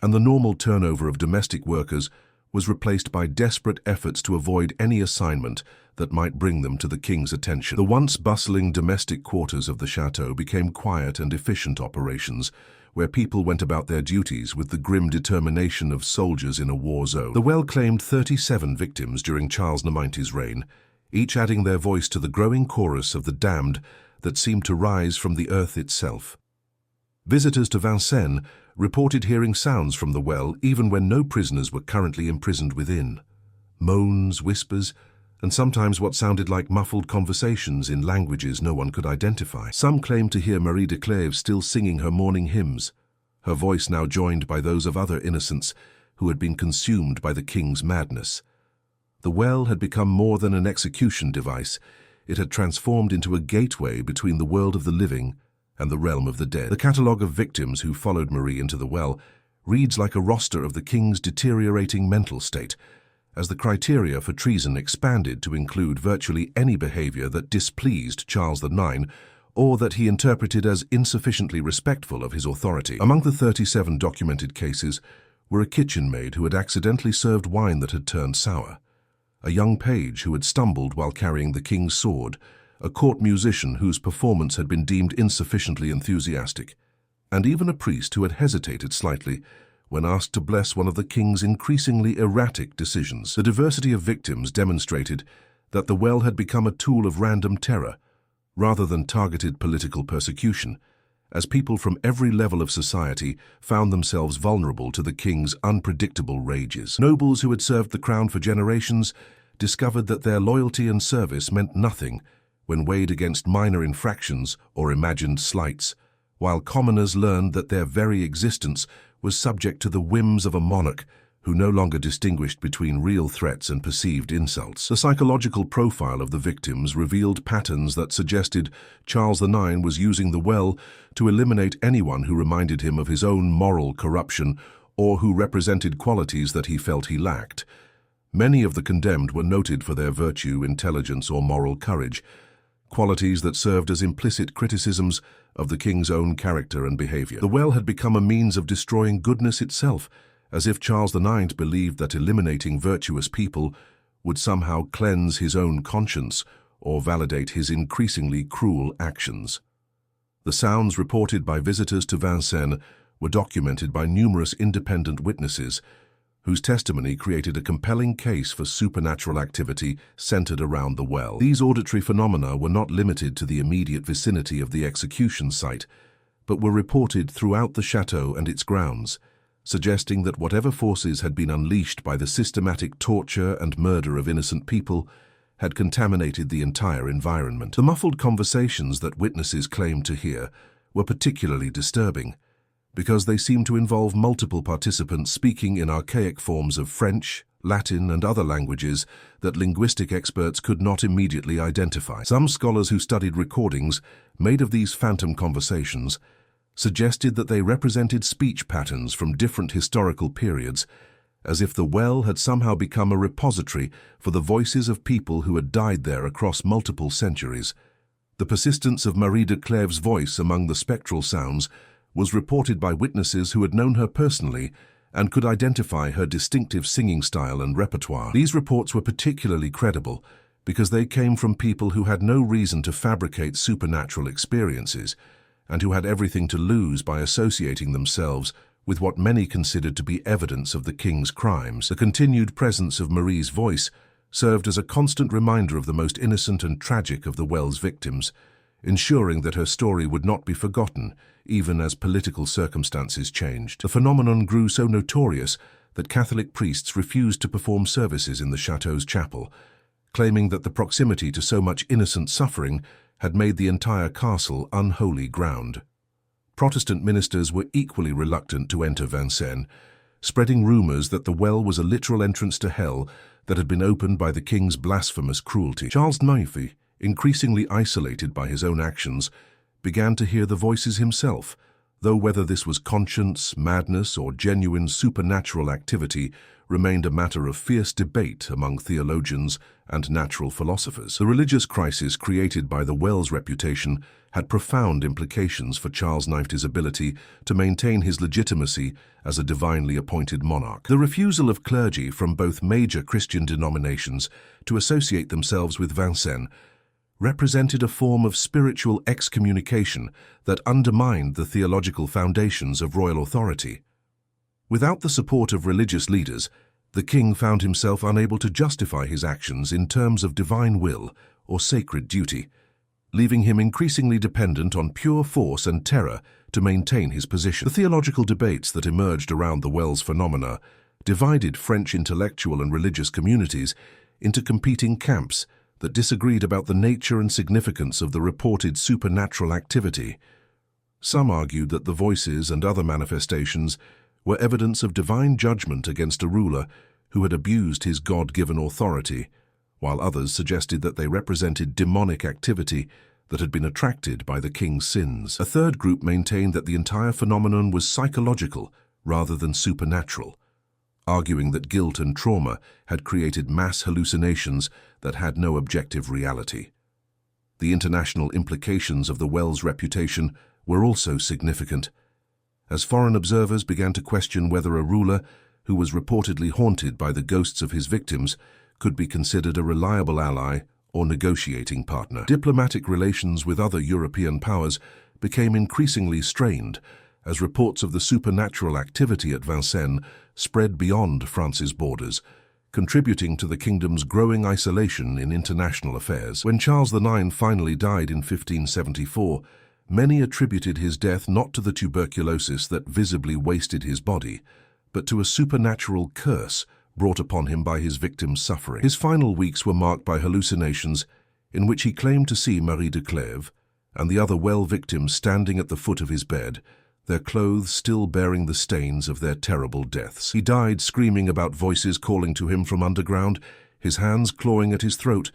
and the normal turnover of domestic workers was replaced by desperate efforts to avoid any assignment that might bring them to the king's attention. The once bustling domestic quarters of the chateau became quiet and efficient operations, where people went about their duties with the grim determination of soldiers in a war zone. The well claimed 37 victims during Charles IX's reign, each adding their voice to the growing chorus of the damned that seemed to rise from the earth itself. Visitors to Vincennes reported hearing sounds from the well even when no prisoners were currently imprisoned within. Moans, whispers, and sometimes what sounded like muffled conversations in languages no one could identify. Some claimed to hear Marie de Clèves still singing her morning hymns, her voice now joined by those of other innocents who had been consumed by the king's madness. The well had become more than an execution device. It had transformed into a gateway between the world of the living and the realm of the dead. The catalogue of victims who followed Marie into the well reads like a roster of the king's deteriorating mental state, as the criteria for treason expanded to include virtually any behavior that displeased Charles IX or that he interpreted as insufficiently respectful of his authority. Among the 37 documented cases were a kitchen maid who had accidentally served wine that had turned sour, a young page who had stumbled while carrying the king's sword, a court musician whose performance had been deemed insufficiently enthusiastic, and even a priest who had hesitated slightly when asked to bless one of the king's increasingly erratic decisions. The diversity of victims demonstrated that the well had become a tool of random terror rather than targeted political persecution, as people from every level of society found themselves vulnerable to the king's unpredictable rages. Nobles who had served the crown for generations discovered that their loyalty and service meant nothing when weighed against minor infractions or imagined slights, while commoners learned that their very existence was subject to the whims of a monarch who no longer distinguished between real threats and perceived insults. The psychological profile of the victims revealed patterns that suggested Charles IX was using the well to eliminate anyone who reminded him of his own moral corruption or who represented qualities that he felt he lacked. Many of the condemned were noted for their virtue, intelligence, or moral courage, qualities that served as implicit criticisms of the king's own character and behavior. The well had become a means of destroying goodness itself, as if Charles IX believed that eliminating virtuous people would somehow cleanse his own conscience or validate his increasingly cruel actions. The sounds reported by visitors to Vincennes were documented by numerous independent witnesses, whose testimony created a compelling case for supernatural activity centered around the well. These auditory phenomena were not limited to the immediate vicinity of the execution site, but were reported throughout the chateau and its grounds, suggesting that whatever forces had been unleashed by the systematic torture and murder of innocent people had contaminated the entire environment. The muffled conversations that witnesses claimed to hear were particularly disturbing, because they seemed to involve multiple participants speaking in archaic forms of French, Latin, and other languages that linguistic experts could not immediately identify. Some scholars who studied recordings made of these phantom conversations suggested that they represented speech patterns from different historical periods, as if the well had somehow become a repository for the voices of people who had died there across multiple centuries. The persistence of Marie de Clèves' voice among the spectral sounds was reported by witnesses who had known her personally and could identify her distinctive singing style and repertoire. These reports were particularly credible because they came from people who had no reason to fabricate supernatural experiences and who had everything to lose by associating themselves with what many considered to be evidence of the king's crimes. The continued presence of Marie's voice served as a constant reminder of the most innocent and tragic of the well's victims, ensuring that her story would not be forgotten even as political circumstances changed. The phenomenon grew so notorious that Catholic priests refused to perform services in the chateau's chapel, claiming that the proximity to so much innocent suffering had made the entire castle unholy ground. Protestant ministers were equally reluctant to enter Vincennes, spreading rumors that the well was a literal entrance to hell that had been opened by the king's blasphemous cruelty. Charles IX, increasingly isolated by his own actions, began to hear the voices himself, though whether this was conscience, madness, or genuine supernatural activity remained a matter of fierce debate among theologians and natural philosophers. The religious crisis created by the well's reputation had profound implications for Charles IX's ability to maintain his legitimacy as a divinely appointed monarch. The refusal of clergy from both major Christian denominations to associate themselves with Vincennes represented a form of spiritual excommunication that undermined the theological foundations of royal authority. Without the support of religious leaders, the king found himself unable to justify his actions in terms of divine will or sacred duty. leaving him increasingly dependent on pure force and terror to maintain his position. The theological debates that emerged around the well's phenomena divided French intellectual and religious communities into competing camps that disagreed about the nature and significance of the reported supernatural activity. Some argued that the voices and other manifestations were evidence of divine judgment against a ruler who had abused his God-given authority, while others suggested that they represented demonic activity that had been attracted by the king's sins. A third group maintained that the entire phenomenon was psychological rather than supernatural, arguing that guilt and trauma had created mass hallucinations that had no objective reality. The international implications of the well's reputation were also significant, as foreign observers began to question whether a ruler who was reportedly haunted by the ghosts of his victims could be considered a reliable ally or negotiating partner. Diplomatic relations with other European powers became increasingly strained as reports of the supernatural activity at Vincennes spread beyond France's borders, contributing to the kingdom's growing isolation in international affairs. When Charles IX finally died in 1574, many attributed his death not to the tuberculosis that visibly wasted his body, but to a supernatural curse brought upon him by his victims' suffering. His final weeks were marked by hallucinations in which he claimed to see Marie de Clèves and the other well victims standing at the foot of his bed, their clothes still bearing the stains of their terrible deaths. He died screaming about voices calling to him from underground, his hands clawing at his throat,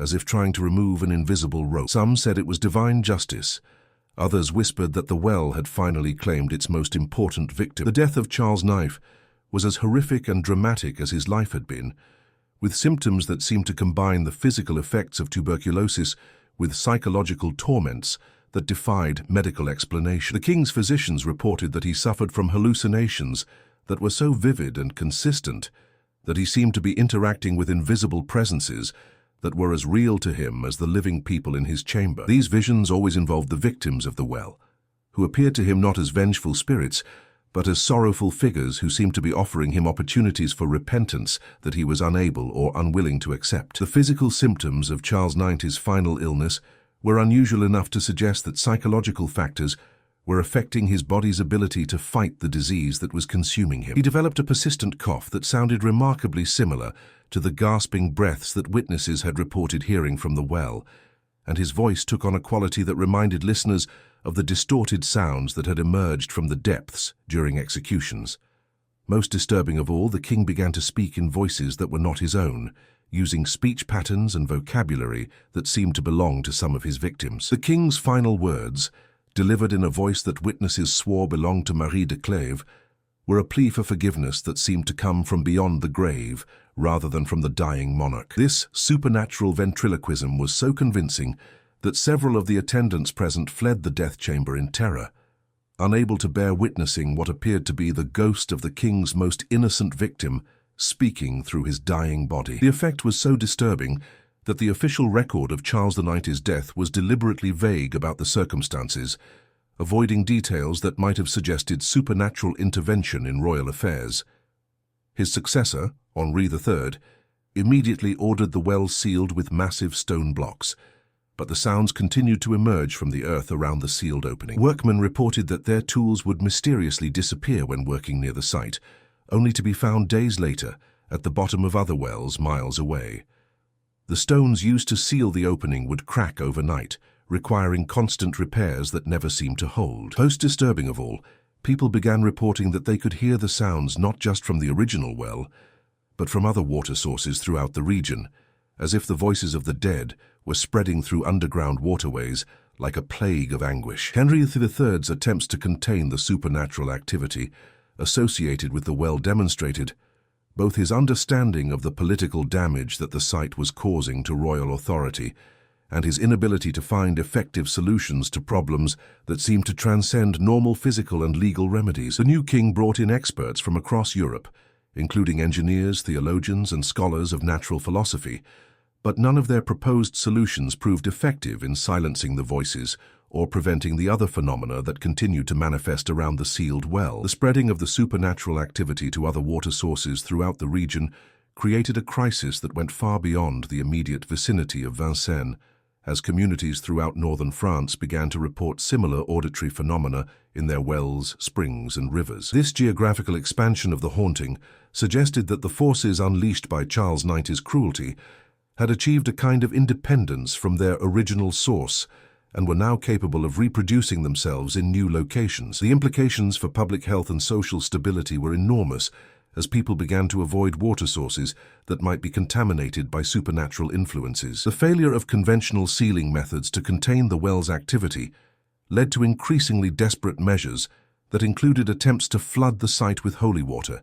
as if trying to remove an invisible rope. Some said it was divine justice. Others whispered that the well had finally claimed its most important victim. The death of Charles IX was as horrific and dramatic as his life had been, with symptoms that seemed to combine the physical effects of tuberculosis with psychological torments that defied medical explanation. The king's physicians reported that he suffered from hallucinations that were so vivid and consistent that he seemed to be interacting with invisible presences that were as real to him as the living people in his chamber. These visions always involved the victims of the well, who appeared to him not as vengeful spirits, but as sorrowful figures who seemed to be offering him opportunities for repentance that he was unable or unwilling to accept. The physical symptoms of Charles IX's final illness were unusual enough to suggest that psychological factors were affecting his body's ability to fight the disease that was consuming him. He developed a persistent cough that sounded remarkably similar to the gasping breaths that witnesses had reported hearing from the well, and his voice took on a quality that reminded listeners of the distorted sounds that had emerged from the depths during executions. Most disturbing of all, the king began to speak in voices that were not his own, using speech patterns and vocabulary that seemed to belong to some of his victims. The king's final words, delivered in a voice that witnesses swore belonged to Marie de Clèves, were a plea for forgiveness that seemed to come from beyond the grave rather than from the dying monarch. This supernatural ventriloquism was so convincing that several of the attendants present fled the death chamber in terror, unable to bear witnessing what appeared to be the ghost of the king's most innocent victim speaking through his dying body. The effect was so disturbing that the official record of Charles IX's death was deliberately vague about the circumstances, avoiding details that might have suggested supernatural intervention in royal affairs. His successor, Henri III, immediately ordered the well sealed with massive stone blocks, but the sounds continued to emerge from the earth around the sealed opening. Workmen reported that their tools would mysteriously disappear when working near the site, only to be found days later at the bottom of other wells miles away. The stones used to seal the opening would crack overnight, requiring constant repairs that never seemed to hold. Most disturbing of all, people began reporting that they could hear the sounds not just from the original well, but from other water sources throughout the region, as if the voices of the dead were spreading through underground waterways like a plague of anguish. Henry III's attempts to contain the supernatural activity associated with the well demonstrated both his understanding of the political damage that the site was causing to royal authority and his inability to find effective solutions to problems that seemed to transcend normal physical and legal remedies. The new king brought in experts from across Europe, including engineers, theologians, and scholars of natural philosophy, but none of their proposed solutions proved effective in silencing the voices or preventing the other phenomena that continued to manifest around the sealed well. The spreading of the supernatural activity to other water sources throughout the region created a crisis that went far beyond the immediate vicinity of Vincennes as communities throughout northern France began to report similar auditory phenomena in their wells, springs, and rivers. This geographical expansion of the haunting suggested that the forces unleashed by Charles IX's cruelty had achieved a kind of independence from their original source and were now capable of reproducing themselves in new locations. The implications for public health and social stability were enormous, as people began to avoid water sources that might be contaminated by supernatural influences. The failure of conventional sealing methods to contain the well's activity led to increasingly desperate measures that included attempts to flood the site with holy water,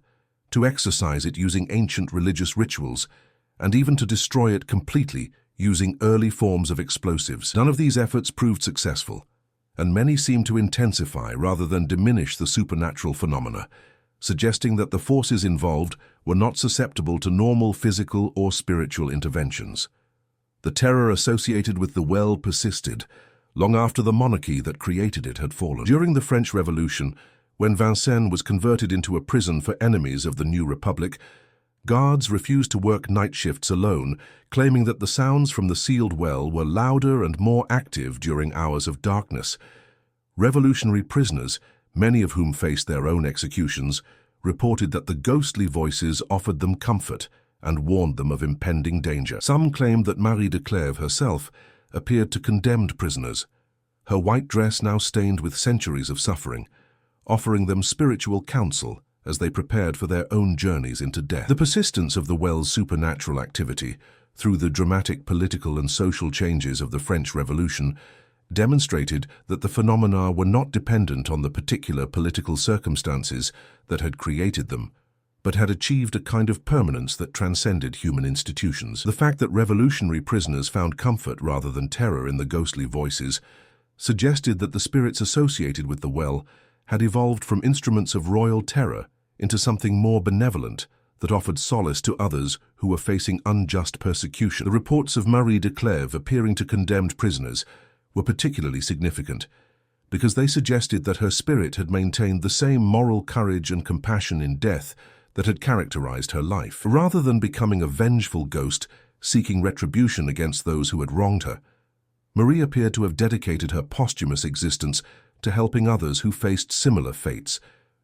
to exorcise it using ancient religious rituals, and even to destroy it completely using early forms of explosives. None of these efforts proved successful, and many seemed to intensify rather than diminish the supernatural phenomena, suggesting that the forces involved were not susceptible to normal physical or spiritual interventions. The terror associated with the well persisted long after the monarchy that created it had fallen. During the French Revolution, when Vincennes was converted into a prison for enemies of the new republic, guards refused to work night shifts alone, claiming that the sounds from the sealed well were louder and more active during hours of darkness. Revolutionary prisoners, many of whom faced their own executions, reported that the ghostly voices offered them comfort and warned them of impending danger. Some claimed that Marie de Clèves herself appeared to condemned prisoners, her white dress now stained with centuries of suffering, offering them spiritual counsel as they prepared for their own journeys into death. The persistence of the well's supernatural activity through the dramatic political and social changes of the French Revolution demonstrated that the phenomena were not dependent on the particular political circumstances that had created them, but had achieved a kind of permanence that transcended human institutions. The fact that revolutionary prisoners found comfort rather than terror in the ghostly voices suggested that the spirits associated with the well had evolved from instruments of royal terror into something more benevolent that offered solace to others who were facing unjust persecution. The reports of Marie de Clèves appearing to condemned prisoners were particularly significant because they suggested that her spirit had maintained the same moral courage and compassion in death that had characterized her life. Rather than becoming a vengeful ghost seeking retribution against those who had wronged her, Marie appeared to have dedicated her posthumous existence to helping others who faced similar fates,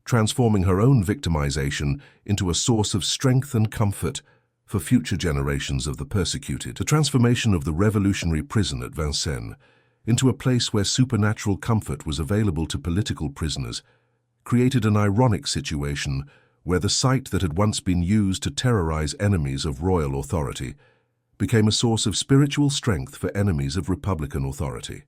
transforming her own victimization into a source of strength and comfort for future generations of the persecuted. The transformation of the revolutionary prison at Vincennes into a place where supernatural comfort was available to political prisoners created an ironic situation where the site that had once been used to terrorize enemies of royal authority became a source of spiritual strength for enemies of republican authority.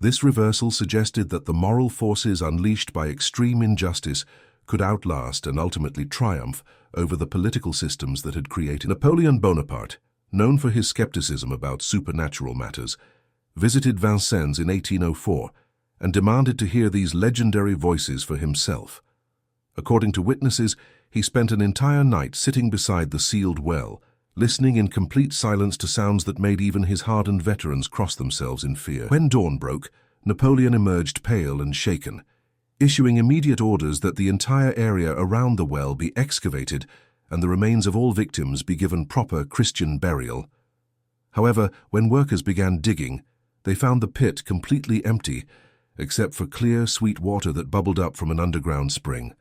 This reversal suggested that the moral forces unleashed by extreme injustice could outlast and ultimately triumph over the political systems that had created. Napoleon Bonaparte, known for his skepticism about supernatural matters, visited Vincennes in 1804 and demanded to hear these legendary voices for himself. According to witnesses, he spent an entire night sitting beside the sealed well, listening in complete silence to sounds that made even his hardened veterans cross themselves in fear. When dawn broke, Napoleon emerged pale and shaken, issuing immediate orders that the entire area around the well be excavated and the remains of all victims be given proper Christian burial. However, when workers began digging, they found the pit completely empty, except for clear, sweet water that bubbled up from an underground spring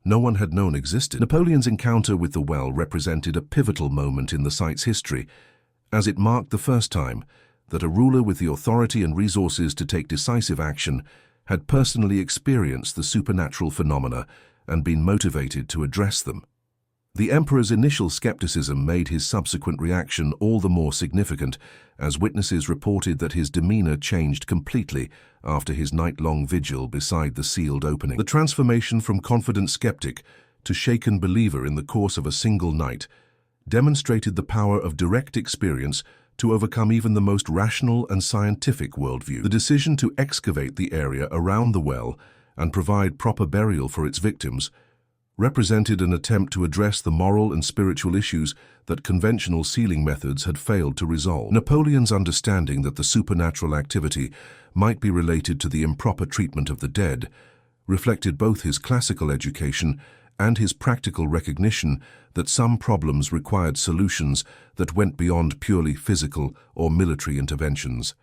no one had known existed. Napoleon's encounter with the well represented a pivotal moment in the site's history, as it marked the first time that a ruler with the authority and resources to take decisive action had personally experienced the supernatural phenomena and been motivated to address them. The emperor's initial skepticism made his subsequent reaction all the more significant, as witnesses reported that his demeanor changed completely after his night-long vigil beside the sealed opening. The transformation from confident skeptic to shaken believer in the course of a single night demonstrated the power of direct experience to overcome even the most rational and scientific worldview. The decision to excavate the area around the well and provide proper burial for its victims represented an attempt to address the moral and spiritual issues that conventional sealing methods had failed to resolve. Napoleon's understanding that the supernatural activity might be related to the improper treatment of the dead reflected both his classical education and his practical recognition that some problems required solutions that went beyond purely physical or military interventions.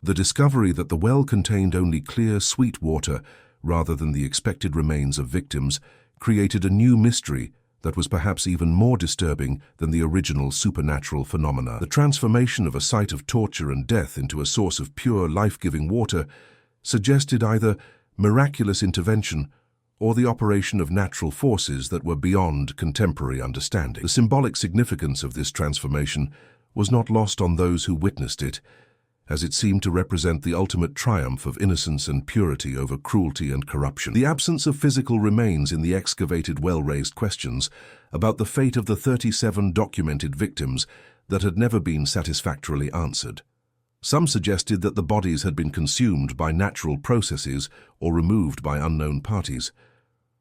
The discovery that the well contained only clear, sweet water rather than the expected remains of victims created a new mystery that was perhaps even more disturbing than the original supernatural phenomena. The transformation of a site of torture and death into a source of pure, life-giving water suggested either miraculous intervention or the operation of natural forces that were beyond contemporary understanding. The symbolic significance of this transformation was not lost on those who witnessed it, as it seemed to represent the ultimate triumph of innocence and purity over cruelty and corruption. The absence of physical remains in the excavated well raised questions about the fate of the 37 documented victims that had never been satisfactorily answered. Some suggested that the bodies had been consumed by natural processes or removed by unknown parties,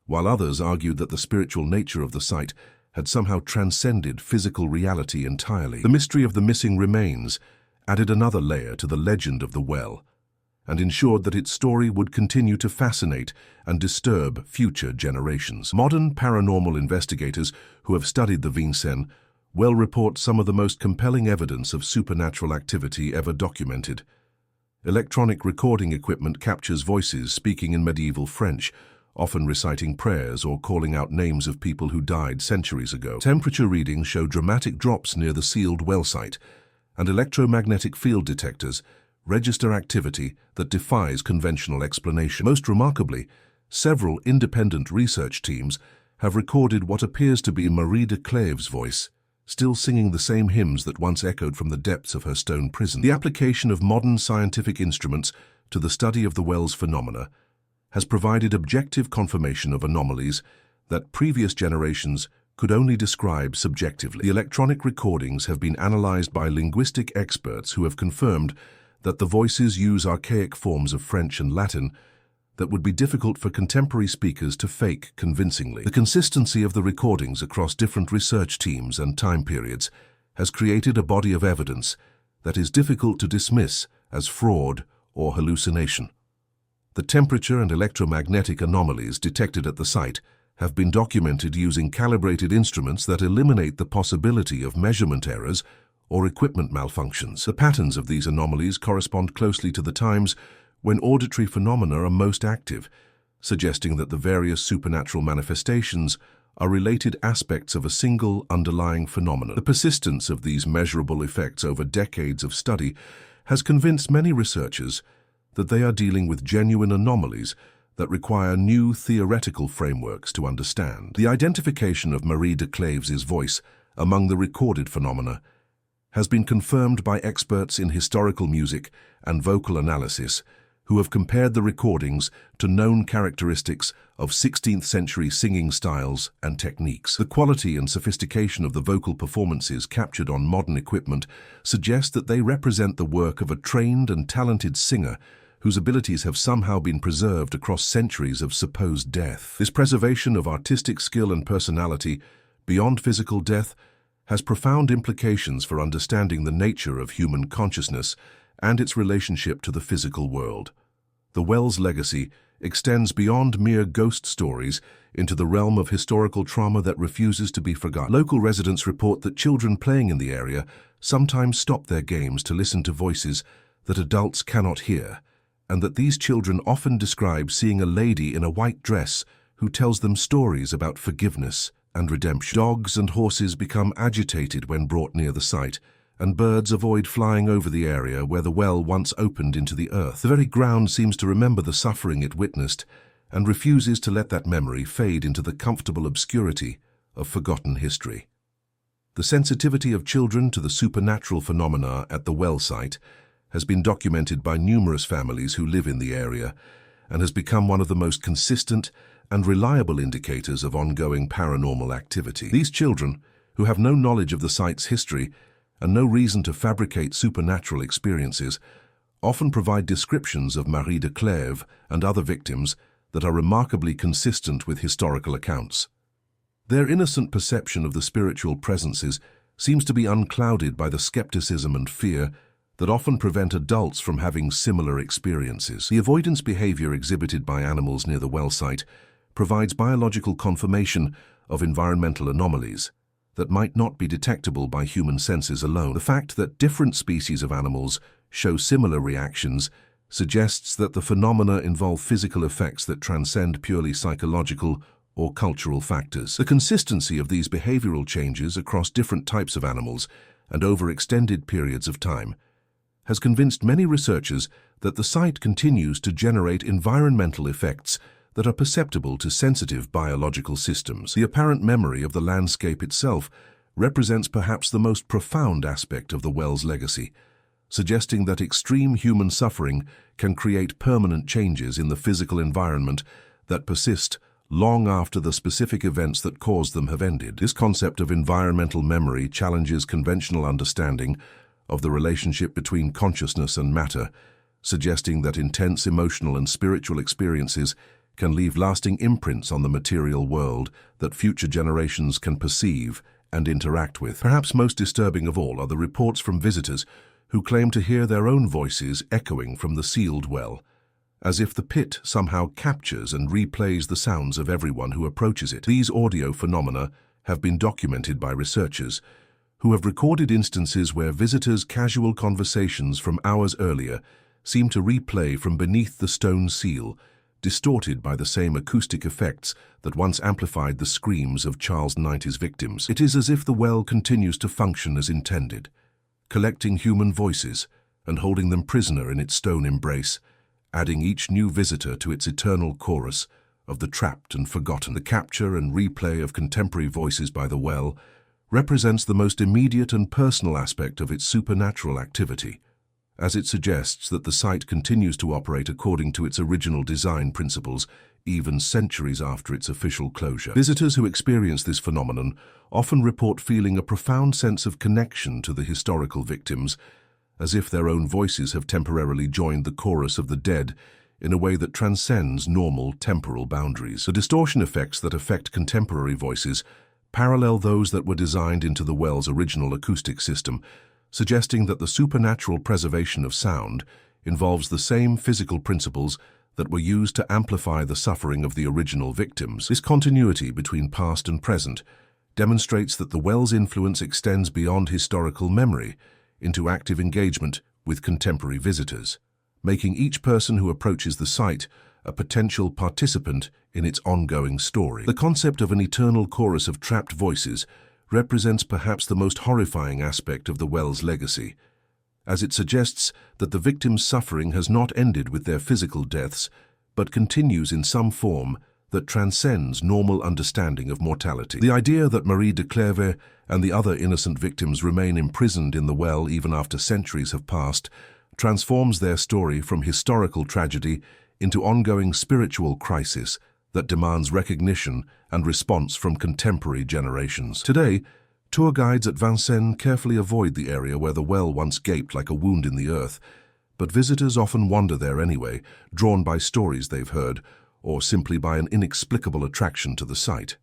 while others argued that the spiritual nature of the site had somehow transcended physical reality entirely. The mystery of the missing remains added another layer to the legend of the well, and ensured that its story would continue to fascinate and disturb future generations. Modern paranormal investigators who have studied the Vincennes well report some of the most compelling evidence of supernatural activity ever documented. Electronic recording equipment captures voices speaking in medieval French, often reciting prayers or calling out names of people who died centuries ago. Temperature readings show dramatic drops near the sealed well site, and electromagnetic field detectors register activity that defies conventional explanation. Most remarkably, several independent research teams have recorded what appears to be Marie de Clèves' voice, still singing the same hymns that once echoed from the depths of her stone prison. The application of modern scientific instruments to the study of the well's phenomena has provided objective confirmation of anomalies that previous generations could only describe subjectively. The electronic recordings have been analyzed by linguistic experts who have confirmed that the voices use archaic forms of French and Latin that would be difficult for contemporary speakers to fake convincingly. The consistency of the recordings across different research teams and time periods has created a body of evidence that is difficult to dismiss as fraud or hallucination. The temperature and electromagnetic anomalies detected at the site have been documented using calibrated instruments that eliminate the possibility of measurement errors or equipment malfunctions. The patterns of these anomalies correspond closely to the times when auditory phenomena are most active, suggesting that the various supernatural manifestations are related aspects of a single underlying phenomenon. The persistence of these measurable effects over decades of study has convinced many researchers that they are dealing with genuine anomalies that require new theoretical frameworks to understand. The identification of Marie de Clèves' voice among the recorded phenomena has been confirmed by experts in historical music and vocal analysis who have compared the recordings to known characteristics of 16th century singing styles and techniques. The quality and sophistication of the vocal performances captured on modern equipment suggest that they represent the work of a trained and talented singer whose abilities have somehow been preserved across centuries of supposed death. This preservation of artistic skill and personality beyond physical death has profound implications for understanding the nature of human consciousness and its relationship to the physical world. The well's legacy extends beyond mere ghost stories into the realm of historical trauma that refuses to be forgotten. Local residents report that children playing in the area sometimes stop their games to listen to voices that adults cannot hear, and that these children often describe seeing a lady in a white dress who tells them stories about forgiveness and redemption. Dogs and horses become agitated when brought near the site, and birds avoid flying over the area where the well once opened into the earth. The very ground seems to remember the suffering it witnessed and refuses to let that memory fade into the comfortable obscurity of forgotten history. The sensitivity of children to the supernatural phenomena at the well site has been documented by numerous families who live in the area and has become one of the most consistent and reliable indicators of ongoing paranormal activity. These children, who have no knowledge of the site's history and no reason to fabricate supernatural experiences, often provide descriptions of Marie de Clèves and other victims that are remarkably consistent with historical accounts. Their innocent perception of the spiritual presences seems to be unclouded by the skepticism and fear that often prevent adults from having similar experiences. The avoidance behavior exhibited by animals near the well site provides biological confirmation of environmental anomalies that might not be detectable by human senses alone. The fact that different species of animals show similar reactions suggests that the phenomena involve physical effects that transcend purely psychological or cultural factors. The consistency of these behavioral changes across different types of animals and over extended periods of time has convinced many researchers that the site continues to generate environmental effects that are perceptible to sensitive biological systems. The apparent memory of the landscape itself represents perhaps the most profound aspect of the well's legacy, suggesting that extreme human suffering can create permanent changes in the physical environment that persist long after the specific events that caused them have ended. This concept of environmental memory challenges conventional understanding of the relationship between consciousness and matter, suggesting that intense emotional and spiritual experiences can leave lasting imprints on the material world that future generations can perceive and interact with. Perhaps most disturbing of all are the reports from visitors who claim to hear their own voices echoing from the sealed well, as if the pit somehow captures and replays the sounds of everyone who approaches it. These audio phenomena have been documented by researchers who have recorded instances where visitors' casual conversations from hours earlier seem to replay from beneath the stone seal, distorted by the same acoustic effects that once amplified the screams of Charles IX's victims. It is as if the well continues to function as intended, collecting human voices and holding them prisoner in its stone embrace, adding each new visitor to its eternal chorus of the trapped and forgotten. The capture and replay of contemporary voices by the well represents the most immediate and personal aspect of its supernatural activity, as it suggests that the site continues to operate according to its original design principles, even centuries after its official closure. Visitors who experience this phenomenon often report feeling a profound sense of connection to the historical victims, as if their own voices have temporarily joined the chorus of the dead in a way that transcends normal temporal boundaries. The distortion effects that affect contemporary voices parallel those that were designed into the well's original acoustic system, suggesting that the supernatural preservation of sound involves the same physical principles that were used to amplify the suffering of the original victims. This continuity between past and present demonstrates that the well's influence extends beyond historical memory into active engagement with contemporary visitors, making each person who approaches the site a potential participant in its ongoing story. The concept of an eternal chorus of trapped voices represents perhaps the most horrifying aspect of the well's legacy, as it suggests that the victim's suffering has not ended with their physical deaths, but continues in some form that transcends normal understanding of mortality. The idea that Marie de Clèves and the other innocent victims remain imprisoned in the well even after centuries have passed transforms their story from historical tragedy into ongoing spiritual crisis that demands recognition and response from contemporary generations. Today, tour guides at Vincennes carefully avoid the area where the well once gaped like a wound in the earth, but visitors often wander there anyway, drawn by stories they've heard, or simply by an inexplicable attraction to the site.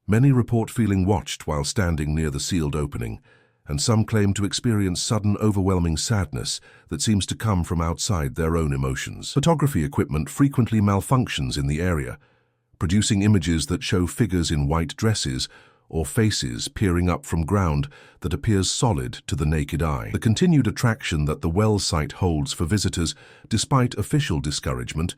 Many report feeling watched while standing near the sealed opening, and some claim to experience sudden, overwhelming sadness that seems to come from outside their own emotions. Photography equipment frequently malfunctions in the area, producing images that show figures in white dresses or faces peering up from ground that appears solid to the naked eye. The continued attraction that the well site holds for visitors, despite official discouragement,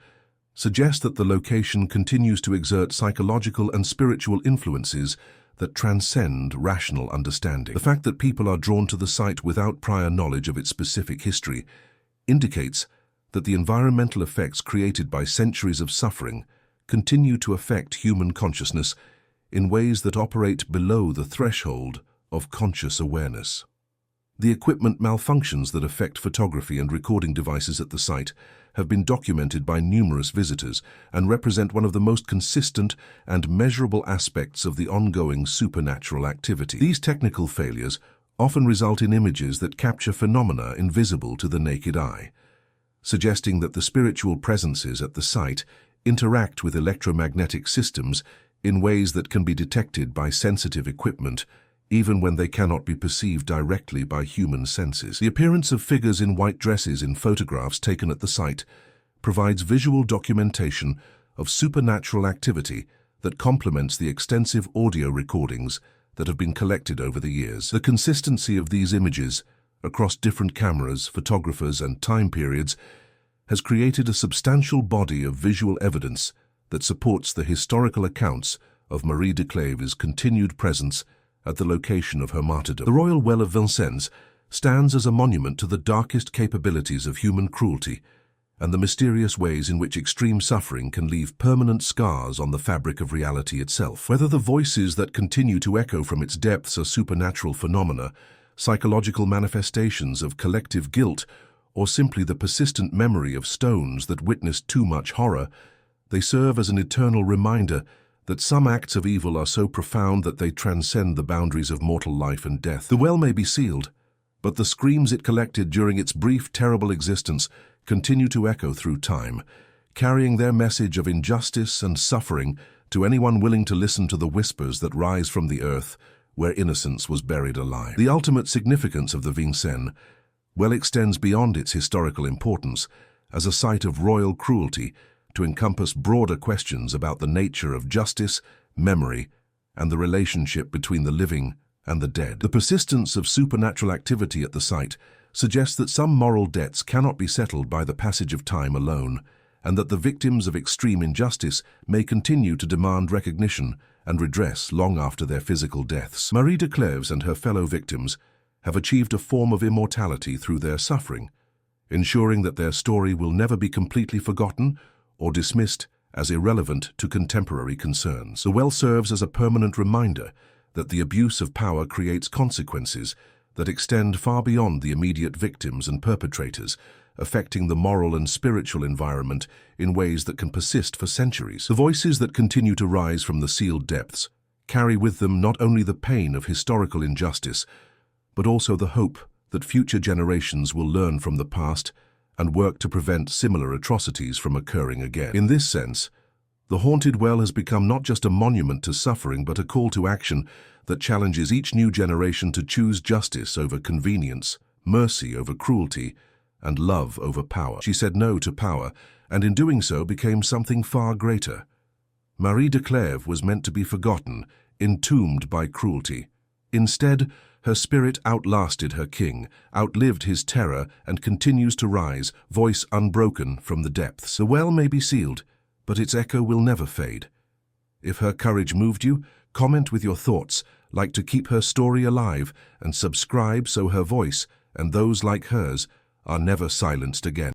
suggests that the location continues to exert psychological and spiritual influences that transcend rational understanding. The fact that people are drawn to the site without prior knowledge of its specific history indicates that the environmental effects created by centuries of suffering continue to affect human consciousness in ways that operate below the threshold of conscious awareness. The equipment malfunctions that affect photography and recording devices at the site have been documented by numerous visitors and represent one of the most consistent and measurable aspects of the ongoing supernatural activity. These technical failures often result in images that capture phenomena invisible to the naked eye, suggesting that the spiritual presences at the site interact with electromagnetic systems in ways that can be detected by sensitive equipment, even when they cannot be perceived directly by human senses. The appearance of figures in white dresses in photographs taken at the site provides visual documentation of supernatural activity that complements the extensive audio recordings that have been collected over the years. The consistency of these images across different cameras, photographers, and time periods has created a substantial body of visual evidence that supports the historical accounts of Marie de Clèves' continued presence at the location of her martyrdom. The Royal Well of Vincennes stands as a monument to the darkest capabilities of human cruelty and the mysterious ways in which extreme suffering can leave permanent scars on the fabric of reality itself. Whether the voices that continue to echo from its depths are supernatural phenomena, psychological manifestations of collective guilt, or simply the persistent memory of stones that witnessed too much horror, they serve as an eternal reminder that some acts of evil are so profound that they transcend the boundaries of mortal life and death. The well may be sealed, but the screams it collected during its brief, terrible existence continue to echo through time, carrying their message of injustice and suffering to anyone willing to listen to the whispers that rise from the earth where innocence was buried alive. The ultimate significance of the Vincennes well extends beyond its historical importance as a site of royal cruelty to encompass broader questions about the nature of justice, memory, and the relationship between the living and the dead. The persistence of supernatural activity at the site suggests that some moral debts cannot be settled by the passage of time alone, and that the victims of extreme injustice may continue to demand recognition and redress long after their physical deaths. Marie de Clèves and her fellow victims have achieved a form of immortality through their suffering, ensuring that their story will never be completely forgotten or dismissed as irrelevant to contemporary concerns. The well serves as a permanent reminder that the abuse of power creates consequences that extend far beyond the immediate victims and perpetrators, affecting the moral and spiritual environment in ways that can persist for centuries. The voices that continue to rise from the sealed depths carry with them not only the pain of historical injustice, but also the hope that future generations will learn from the past and work to prevent similar atrocities from occurring again. In this sense, the haunted well has become not just a monument to suffering, but a call to action that challenges each new generation to choose justice over convenience, mercy over cruelty, and love over power. She said no to power, and in doing so became something far greater. Marie de Clèves was meant to be forgotten, entombed by cruelty. Instead, her spirit outlasted her king, outlived his terror, and continues to rise, voice unbroken from the depths. The well may be sealed, but its echo will never fade. If her courage moved you, comment with your thoughts, like to keep her story alive, and subscribe so her voice, and those like hers, are never silenced again.